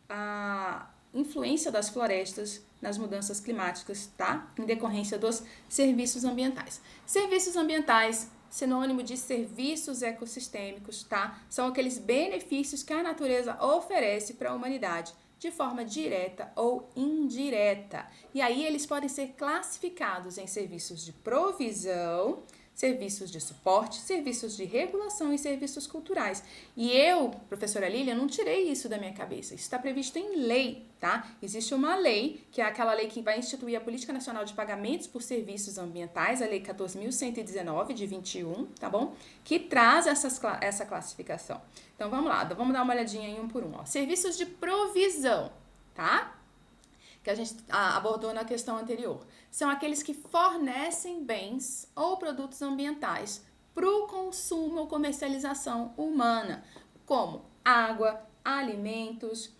a influência das florestas nas mudanças climáticas, tá? Em decorrência dos serviços ambientais. Serviços ambientais, sinônimo de serviços ecossistêmicos, tá? São aqueles benefícios que a natureza oferece para a humanidade, de forma direta ou indireta. E aí eles podem ser classificados em serviços de provisão, serviços de suporte, serviços de regulação e serviços culturais. E eu, professora Lília, não tirei isso da minha cabeça. Isso está previsto em lei, tá? Existe uma lei, que é aquela lei que vai instituir a Política Nacional de Pagamentos por Serviços Ambientais, a Lei 14.119, de 21, tá bom? Que traz essa classificação. Então, vamos lá, vamos dar uma olhadinha em um por um. Ó. Serviços de provisão, tá? Que a gente abordou na questão anterior. São aqueles que fornecem bens ou produtos ambientais para o consumo ou comercialização humana, como água, alimentos,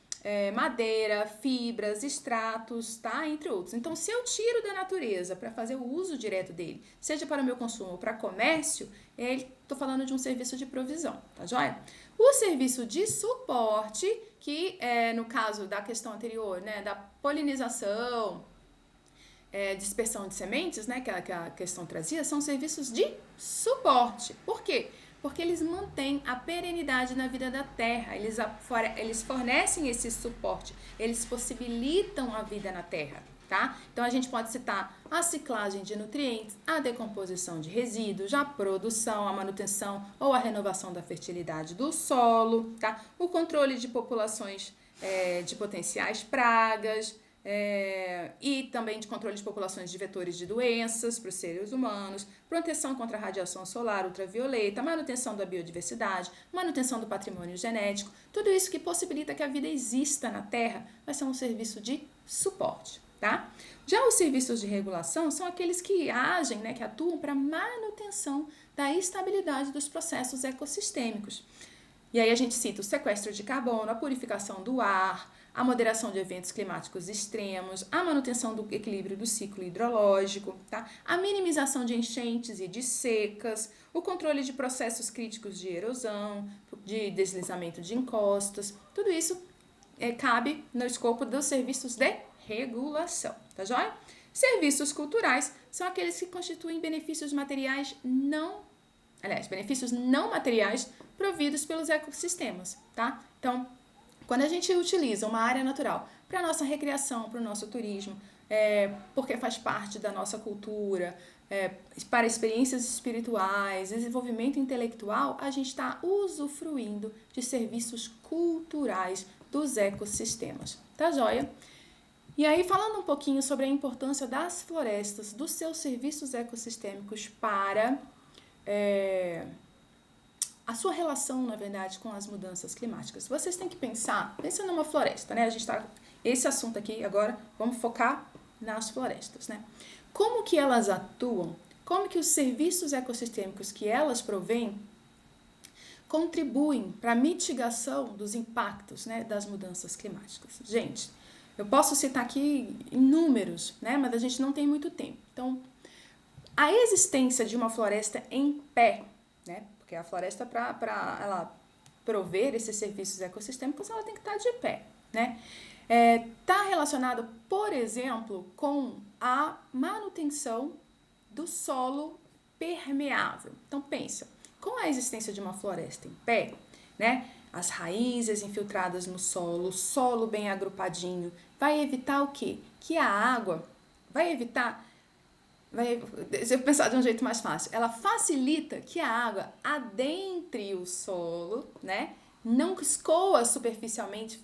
madeira, fibras, extratos, tá? Entre outros. Então, se eu tiro da natureza para fazer o uso direto dele, seja para o meu consumo ou para comércio, estou falando de um serviço de provisão, tá joia? O serviço de suporte, que no caso da questão anterior, né, da polinização, dispersão de sementes, né, que a questão trazia, são serviços de suporte. Por quê? Porque eles mantêm a perenidade na vida da terra, eles fornecem esse suporte, eles possibilitam a vida na terra, tá? Então, a gente pode citar a ciclagem de nutrientes, a decomposição de resíduos, a produção, a manutenção ou a renovação da fertilidade do solo, tá? O controle de populações de potenciais pragas, e também de controle de populações de vetores de doenças para os seres humanos, proteção contra a radiação solar ultravioleta, manutenção da biodiversidade, manutenção do patrimônio genético, tudo isso que possibilita que a vida exista na Terra vai ser um serviço de suporte, tá? Já os serviços de regulação são aqueles que agem, né, que atuam para manutenção da estabilidade dos processos ecossistêmicos. E aí a gente cita o sequestro de carbono, a purificação do ar, a moderação de eventos climáticos extremos, a manutenção do equilíbrio do ciclo hidrológico, tá? A minimização de enchentes e de secas, o controle de processos críticos de erosão, de deslizamento de encostas, tudo isso cabe no escopo dos serviços de regulação, tá joia? Serviços culturais são aqueles que constituem benefícios benefícios não materiais providos pelos ecossistemas, tá? Então, quando a gente utiliza uma área natural para a nossa recreação, para o nosso turismo, porque faz parte da nossa cultura, para experiências espirituais, desenvolvimento intelectual, a gente está usufruindo de serviços culturais dos ecossistemas. Tá joia? E aí, falando um pouquinho sobre a importância das florestas, dos seus serviços ecossistêmicos para a sua relação, na verdade, com as mudanças climáticas. Vocês têm que pensa numa floresta, né? A gente está, esse assunto aqui agora, vamos focar nas florestas, né? Como que elas atuam? Como que os serviços ecossistêmicos que elas provêm contribuem para a mitigação dos impactos, né, das mudanças climáticas? Gente, eu posso citar aqui inúmeros, né, mas a gente não tem muito tempo. Então, a existência de uma floresta em pé, né, porque a floresta, para ela prover esses serviços ecossistêmicos, ela tem que estar de pé, né? Está relacionado, por exemplo, com a manutenção do solo permeável. Então, pensa, com a existência de uma floresta em pé, né? As raízes infiltradas no solo, o solo bem agrupadinho, vai evitar o quê? Que a água deixa eu pensar de um jeito mais fácil. Ela facilita que a água adentre o solo, né? Não escoa superficialmente,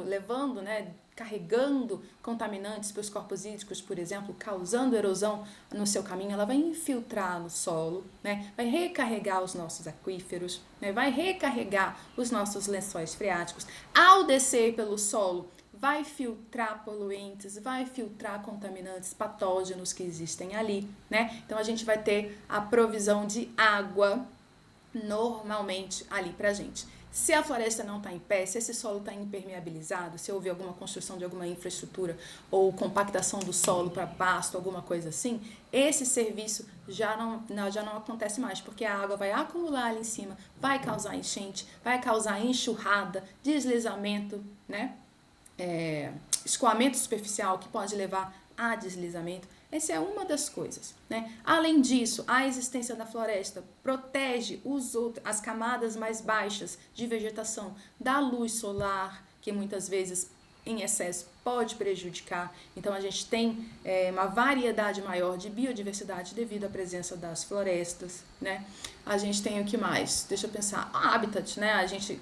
levando, né? Carregando contaminantes para os corpos hídricos, por exemplo, causando erosão no seu caminho. Ela vai infiltrar no solo, né? Vai recarregar os nossos aquíferos, né? Vai recarregar os nossos lençóis freáticos. Ao descer pelo solo, vai filtrar poluentes, vai filtrar contaminantes patógenos que existem ali, né? Então, a gente vai ter a provisão de água normalmente ali pra gente. Se a floresta não está em pé, se esse solo está impermeabilizado, se houve alguma construção de alguma infraestrutura ou compactação do solo para pasto, alguma coisa assim, esse serviço já não acontece mais, porque a água vai acumular ali em cima, vai causar enchente, vai causar enxurrada, deslizamento, né? Escoamento superficial que pode levar a deslizamento. Essa é uma das coisas, né? Além disso, a existência da floresta protege as camadas mais baixas de vegetação da luz solar, que muitas vezes em excesso pode prejudicar. Então, a gente tem uma variedade maior de biodiversidade devido à presença das florestas, né? A gente tem o que mais? Deixa eu pensar. Habitat, né?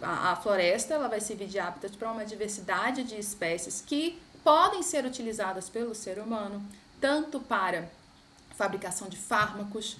A floresta ela vai servir de habitat para uma diversidade de espécies que podem ser utilizadas pelo ser humano, tanto para fabricação de fármacos,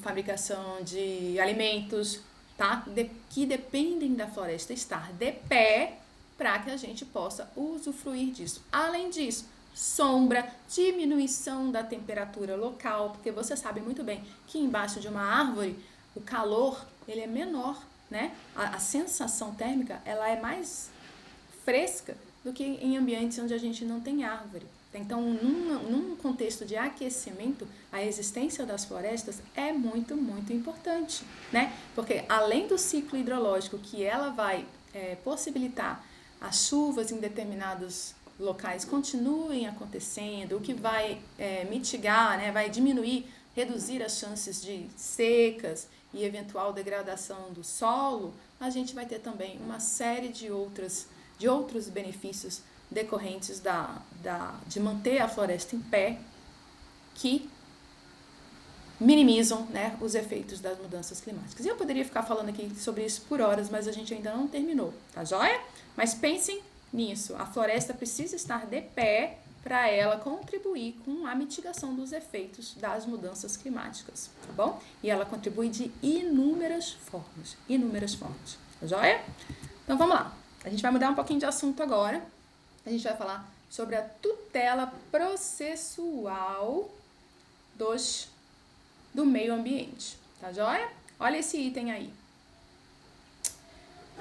fabricação de alimentos, tá? Que dependem da floresta estar de pé para que a gente possa usufruir disso. Além disso, sombra, diminuição da temperatura local, porque você sabe muito bem que embaixo de uma árvore o calor ele é menor, né? A sensação térmica ela é mais fresca do que em ambientes onde a gente não tem árvore. Então, num contexto de aquecimento, a existência das florestas é muito, muito importante, né? Porque além do ciclo hidrológico que ela vai possibilitar as chuvas em determinados locais continuem acontecendo, o que vai mitigar, né? Vai diminuir, reduzir as chances de secas e eventual degradação do solo, a gente vai ter também uma série de outros benefícios decorrentes de manter a floresta em pé, que minimizam, né, os efeitos das mudanças climáticas. E eu poderia ficar falando aqui sobre isso por horas, mas a gente ainda não terminou, tá joia? Mas pensem nisso, a floresta precisa estar de pé para ela contribuir com a mitigação dos efeitos das mudanças climáticas, tá bom? E ela contribui de inúmeras formas, tá joia? Então vamos lá, a gente vai mudar um pouquinho de assunto agora. A gente vai falar sobre a tutela processual do meio ambiente, tá joia? Olha esse item aí.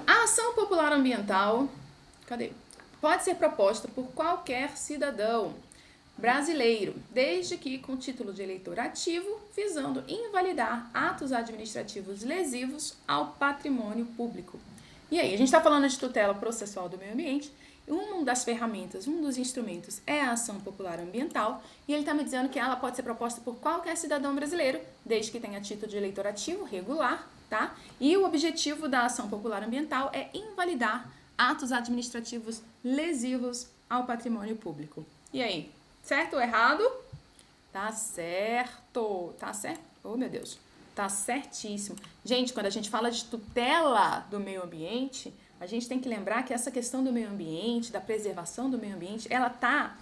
A ação popular ambiental, pode ser proposta por qualquer cidadão brasileiro, desde que com título de eleitor ativo, visando invalidar atos administrativos lesivos ao patrimônio público. E aí, a gente está falando de tutela processual do meio ambiente. Uma das ferramentas, um dos instrumentos é a ação popular ambiental, e ele está me dizendo que ela pode ser proposta por qualquer cidadão brasileiro, desde que tenha título de eleitor ativo, regular, tá? E o objetivo da ação popular ambiental é invalidar atos administrativos lesivos ao patrimônio público. E aí, certo ou errado? Tá certo. Tá certo? Oh, meu Deus. Tá certíssimo. Gente, quando a gente fala de tutela do meio ambiente, a gente tem que lembrar que essa questão do meio ambiente, da preservação do meio ambiente, ela tá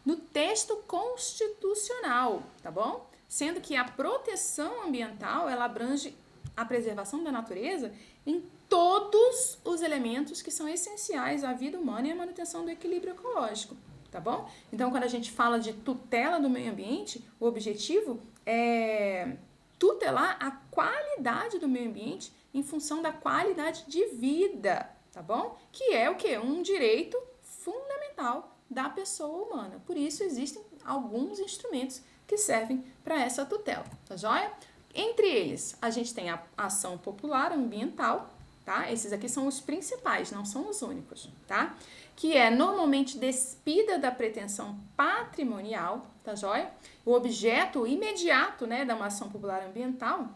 no texto constitucional, tá bom? Sendo que a proteção ambiental, ela abrange a preservação da natureza em todos os elementos que são essenciais à vida humana e à manutenção do equilíbrio ecológico, tá bom? Então, quando a gente fala de tutela do meio ambiente, o objetivo é tutelar a qualidade do meio ambiente em função da qualidade de vida, tá bom? Que é o quê? Um direito fundamental da pessoa humana. Por isso, existem alguns instrumentos que servem para essa tutela, tá joia? Entre eles, a gente tem a ação popular ambiental, tá? Esses aqui são os principais, não são os únicos, tá? Que é normalmente despida da pretensão patrimonial, tá joia? O objeto imediato, né, da uma ação popular ambiental,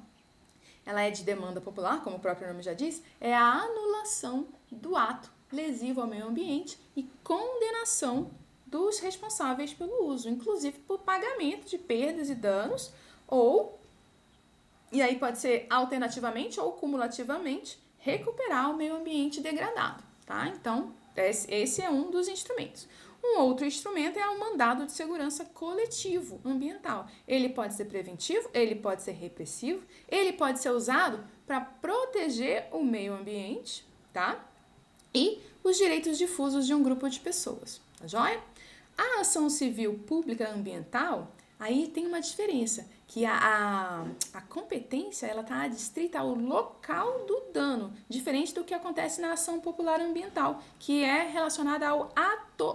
ela é de demanda popular, como o próprio nome já diz, é a anulação do ato lesivo ao meio ambiente e condenação dos responsáveis pelo uso, inclusive por pagamento de perdas e danos, e aí pode ser alternativamente ou cumulativamente, recuperar o meio ambiente degradado, tá? Então, esse é um dos instrumentos. Um outro instrumento é o mandado de segurança coletivo ambiental. Ele pode ser preventivo, ele pode ser repressivo, ele pode ser usado para proteger o meio ambiente, tá? E os direitos difusos de um grupo de pessoas, tá joia? A ação civil pública ambiental, aí tem uma diferença, que a competência ela está adstrita ao local do dano, diferente do que acontece na ação popular ambiental, que é relacionada ao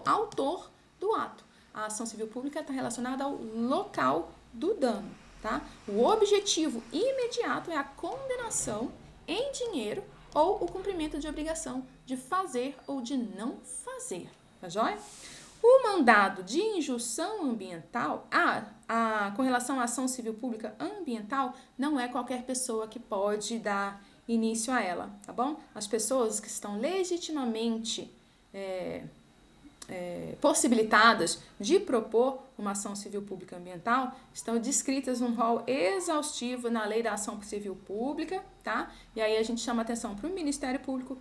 autor do ato. A ação civil pública está relacionada ao local do dano, tá? O objetivo imediato é a condenação em dinheiro ou o cumprimento de obrigação de fazer ou de não fazer, tá joia? O mandado de injunção ambiental, com relação à ação civil pública ambiental, não é qualquer pessoa que pode dar início a ela, tá bom? As pessoas que estão legitimamente possibilitadas de propor uma ação civil pública ambiental estão descritas num rol exaustivo na Lei da Ação Civil Pública, tá? E aí a gente chama atenção para o Ministério Público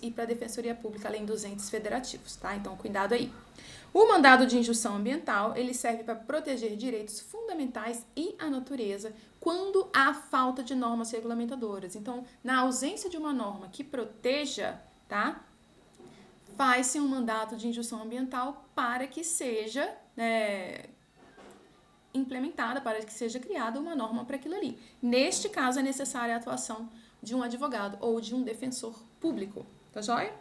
e para a Defensoria Pública, além dos entes federativos, tá? Então, cuidado aí. O mandado de injunção ambiental, ele serve para proteger direitos fundamentais e a natureza quando há falta de normas regulamentadoras. Então, na ausência de uma norma que proteja, tá? Faz-se um mandato de injunção ambiental para que seja implementada, para que seja criada uma norma para aquilo ali. Neste caso, é necessária a atuação de um advogado ou de um defensor público, tá joia?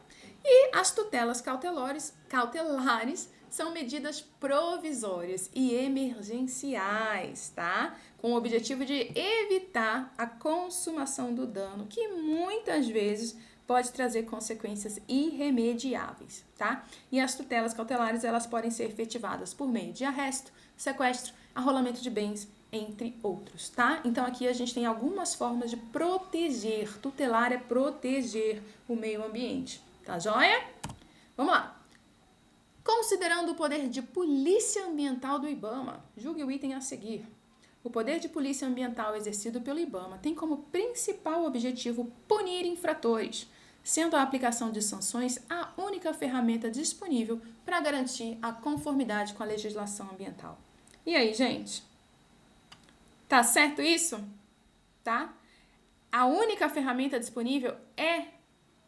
E as tutelas cautelares são medidas provisórias e emergenciais, tá? Com o objetivo de evitar a consumação do dano, que muitas vezes pode trazer consequências irremediáveis, tá? E as tutelas cautelares, elas podem ser efetivadas por meio de arresto, sequestro, arrolamento de bens, entre outros, tá? Então, aqui a gente tem algumas formas de proteger. Tutelar é proteger o meio ambiente, tá joia? Vamos lá. Considerando o poder de polícia ambiental do IBAMA, julgue o item a seguir. O poder de polícia ambiental exercido pelo IBAMA tem como principal objetivo punir infratores, sendo a aplicação de sanções a única ferramenta disponível para garantir a conformidade com a legislação ambiental. E aí, gente? Tá certo isso? Tá? A única ferramenta disponível é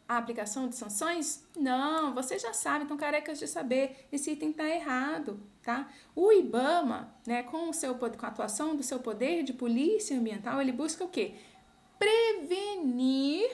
a aplicação de sanções? Não, vocês já sabem, estão carecas de saber, esse item está errado, tá? O IBAMA, né, com a atuação do seu poder de polícia ambiental, ele busca o quê? Prevenir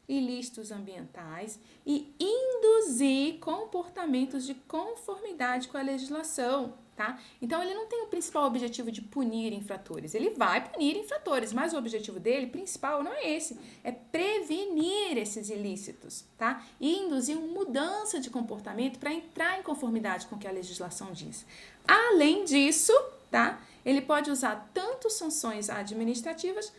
ilícitos ambientais e induzir comportamentos de conformidade com a legislação, tá? Então, ele não tem o principal objetivo de punir infratores. Ele vai punir infratores, mas o objetivo dele, principal, não é esse. É prevenir esses ilícitos, tá? E induzir uma mudança de comportamento para entrar em conformidade com o que a legislação diz. Além disso, tá? Ele pode usar tanto sanções administrativas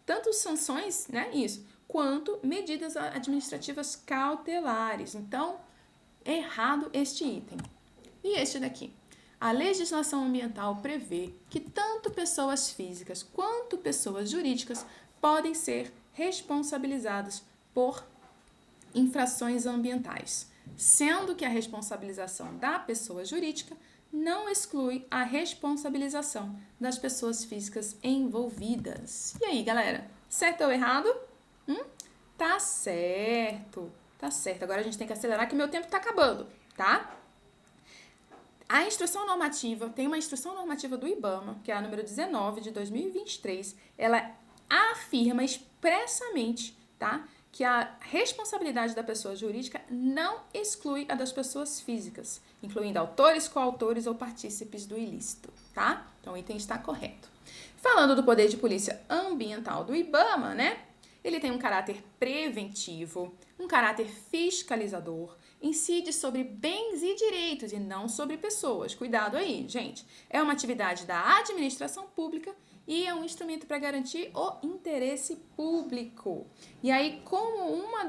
tanto sanções, né? Isso, quanto medidas administrativas cautelares. Então, errado este item. E este daqui. A legislação ambiental prevê que tanto pessoas físicas quanto pessoas jurídicas podem ser responsabilizadas por infrações ambientais, sendo que a responsabilização da pessoa jurídica não exclui a responsabilização das pessoas físicas envolvidas. E aí, galera? Certo ou errado? Tá certo. Tá certo. Agora a gente tem que acelerar que meu tempo tá acabando, tá? A instrução normativa, tem uma instrução normativa do IBAMA, que é a número 19 de 2023, ela afirma expressamente, tá, que a responsabilidade da pessoa jurídica não exclui a das pessoas físicas, incluindo autores, coautores ou partícipes do ilícito, tá? Então o item está correto. Falando do poder de polícia ambiental do IBAMA, né? Ele tem um caráter preventivo, um caráter fiscalizador, incide sobre bens e direitos e não sobre pessoas. Cuidado aí, gente. É uma atividade da administração pública e é um instrumento para garantir o interesse público. E aí, como uma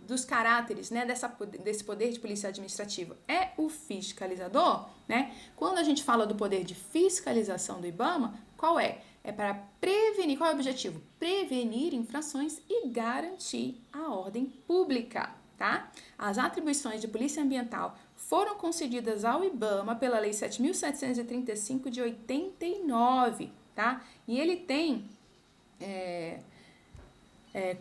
dos caráteres, né, desse poder de polícia administrativa é o fiscalizador, né? Quando a gente fala do poder de fiscalização do IBAMA, qual é? É para prevenir, qual é o objetivo? Prevenir infrações e garantir a ordem pública, tá? As atribuições de polícia ambiental foram concedidas ao IBAMA pela Lei 7.735 de 89, tá? E ele tem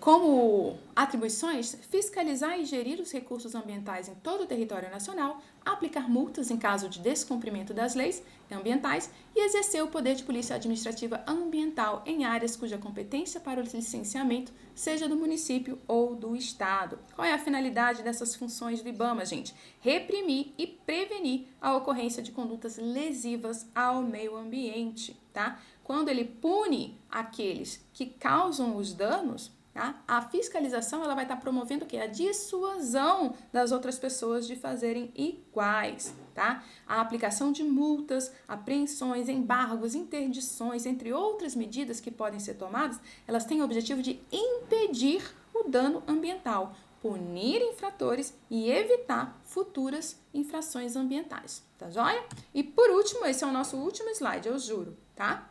como atribuições fiscalizar e gerir os recursos ambientais em todo o território nacional, aplicar multas em caso de descumprimento das leis ambientais e exercer o poder de polícia administrativa ambiental em áreas cuja competência para o licenciamento seja do município ou do estado. Qual é a finalidade dessas funções do IBAMA, gente? Reprimir e prevenir a ocorrência de condutas lesivas ao meio ambiente, tá? Quando ele pune aqueles que causam os danos, tá? A fiscalização ela vai estar promovendo o quê? A dissuasão das outras pessoas de fazerem iguais, tá? A aplicação de multas, apreensões, embargos, interdições, entre outras medidas que podem ser tomadas, elas têm o objetivo de impedir o dano ambiental, punir infratores e evitar futuras infrações ambientais, tá joia? E por último, esse é o nosso último slide, eu juro, tá?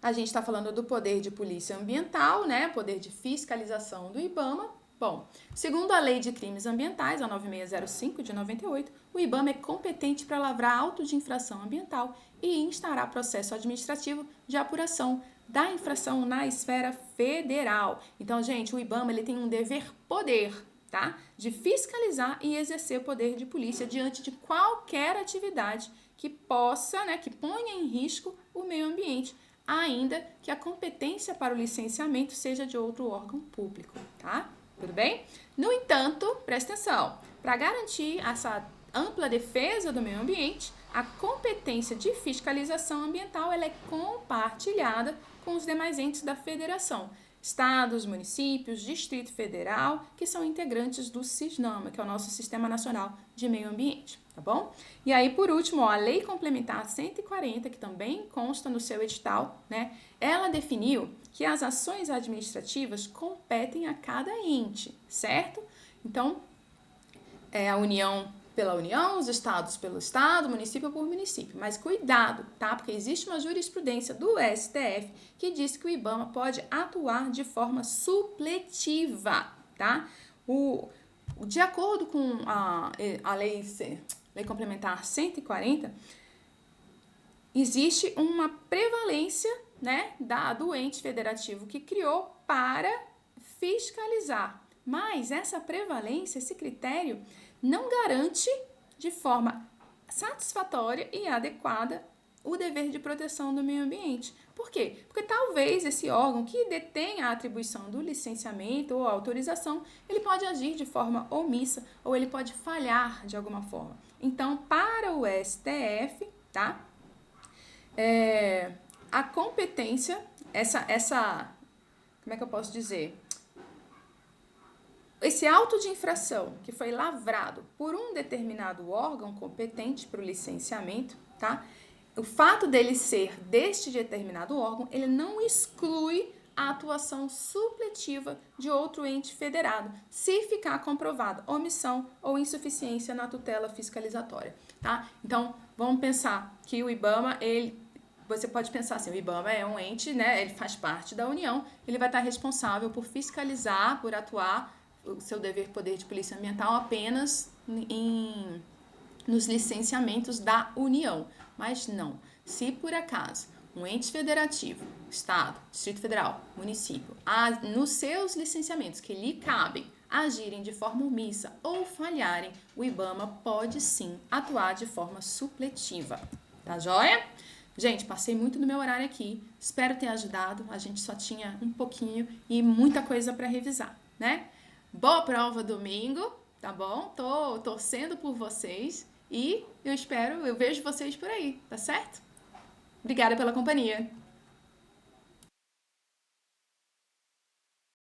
A gente está falando do poder de polícia ambiental, né? Poder de fiscalização do IBAMA. Bom, segundo a Lei de Crimes Ambientais, a 9605 de 98, o IBAMA é competente para lavrar auto de infração ambiental e instaurar processo administrativo de apuração da infração na esfera federal. Então, gente, o IBAMA ele tem um dever-poder, tá? De fiscalizar e exercer o poder de polícia diante de qualquer atividade que possa, né, que ponha em risco o meio ambiente, ainda que a competência para o licenciamento seja de outro órgão público, tá? Tudo bem? No entanto, presta atenção, para garantir essa ampla defesa do meio ambiente, a competência de fiscalização ambiental ela é compartilhada com os demais entes da federação, estados, municípios, Distrito Federal, que são integrantes do SISNAMA, que é o nosso Sistema Nacional de Meio Ambiente, tá bom? E aí, por último, ó, a Lei Complementar 140, que também consta no seu edital, né? Ela definiu que as ações administrativas competem a cada ente, certo? Então, a União pela União, os estados pelo estado, município por município. Mas cuidado, tá? Porque existe uma jurisprudência do STF que diz que o IBAMA pode atuar de forma supletiva, tá? De acordo com a Lei Complementar 140, existe uma prevalência, né, do ente federativo que criou para fiscalizar. Mas essa prevalência, esse critério, não garante de forma satisfatória e adequada o dever de proteção do meio ambiente. Por quê? Porque talvez esse órgão que detém a atribuição do licenciamento ou autorização, ele pode agir de forma omissa ou ele pode falhar de alguma forma. Então, para o STF, tá? A competência, como é que eu posso dizer? Esse auto de infração que foi lavrado por um determinado órgão competente para o licenciamento, tá? O fato dele ser deste determinado órgão, ele não exclui a atuação supletiva de outro ente federado, se ficar comprovada omissão ou insuficiência na tutela fiscalizatória. tá? Então, vamos pensar que o IBAMA, você pode pensar assim, o IBAMA é um ente, né? Ele faz parte da União, ele vai estar responsável por fiscalizar, por atuar o seu dever poder de polícia ambiental apenas nos licenciamentos da União. Mas não, se por acaso um ente federativo, Estado, Distrito Federal, município, nos seus licenciamentos que lhe cabem, agirem de forma omissa ou falharem, o IBAMA pode sim atuar de forma supletiva. Tá joia? Gente, passei muito no meu horário aqui. Espero ter ajudado. A gente só tinha um pouquinho e muita coisa para revisar, né? Boa prova domingo, tá bom? Tô torcendo por vocês e eu vejo vocês por aí, tá certo? Obrigada pela companhia.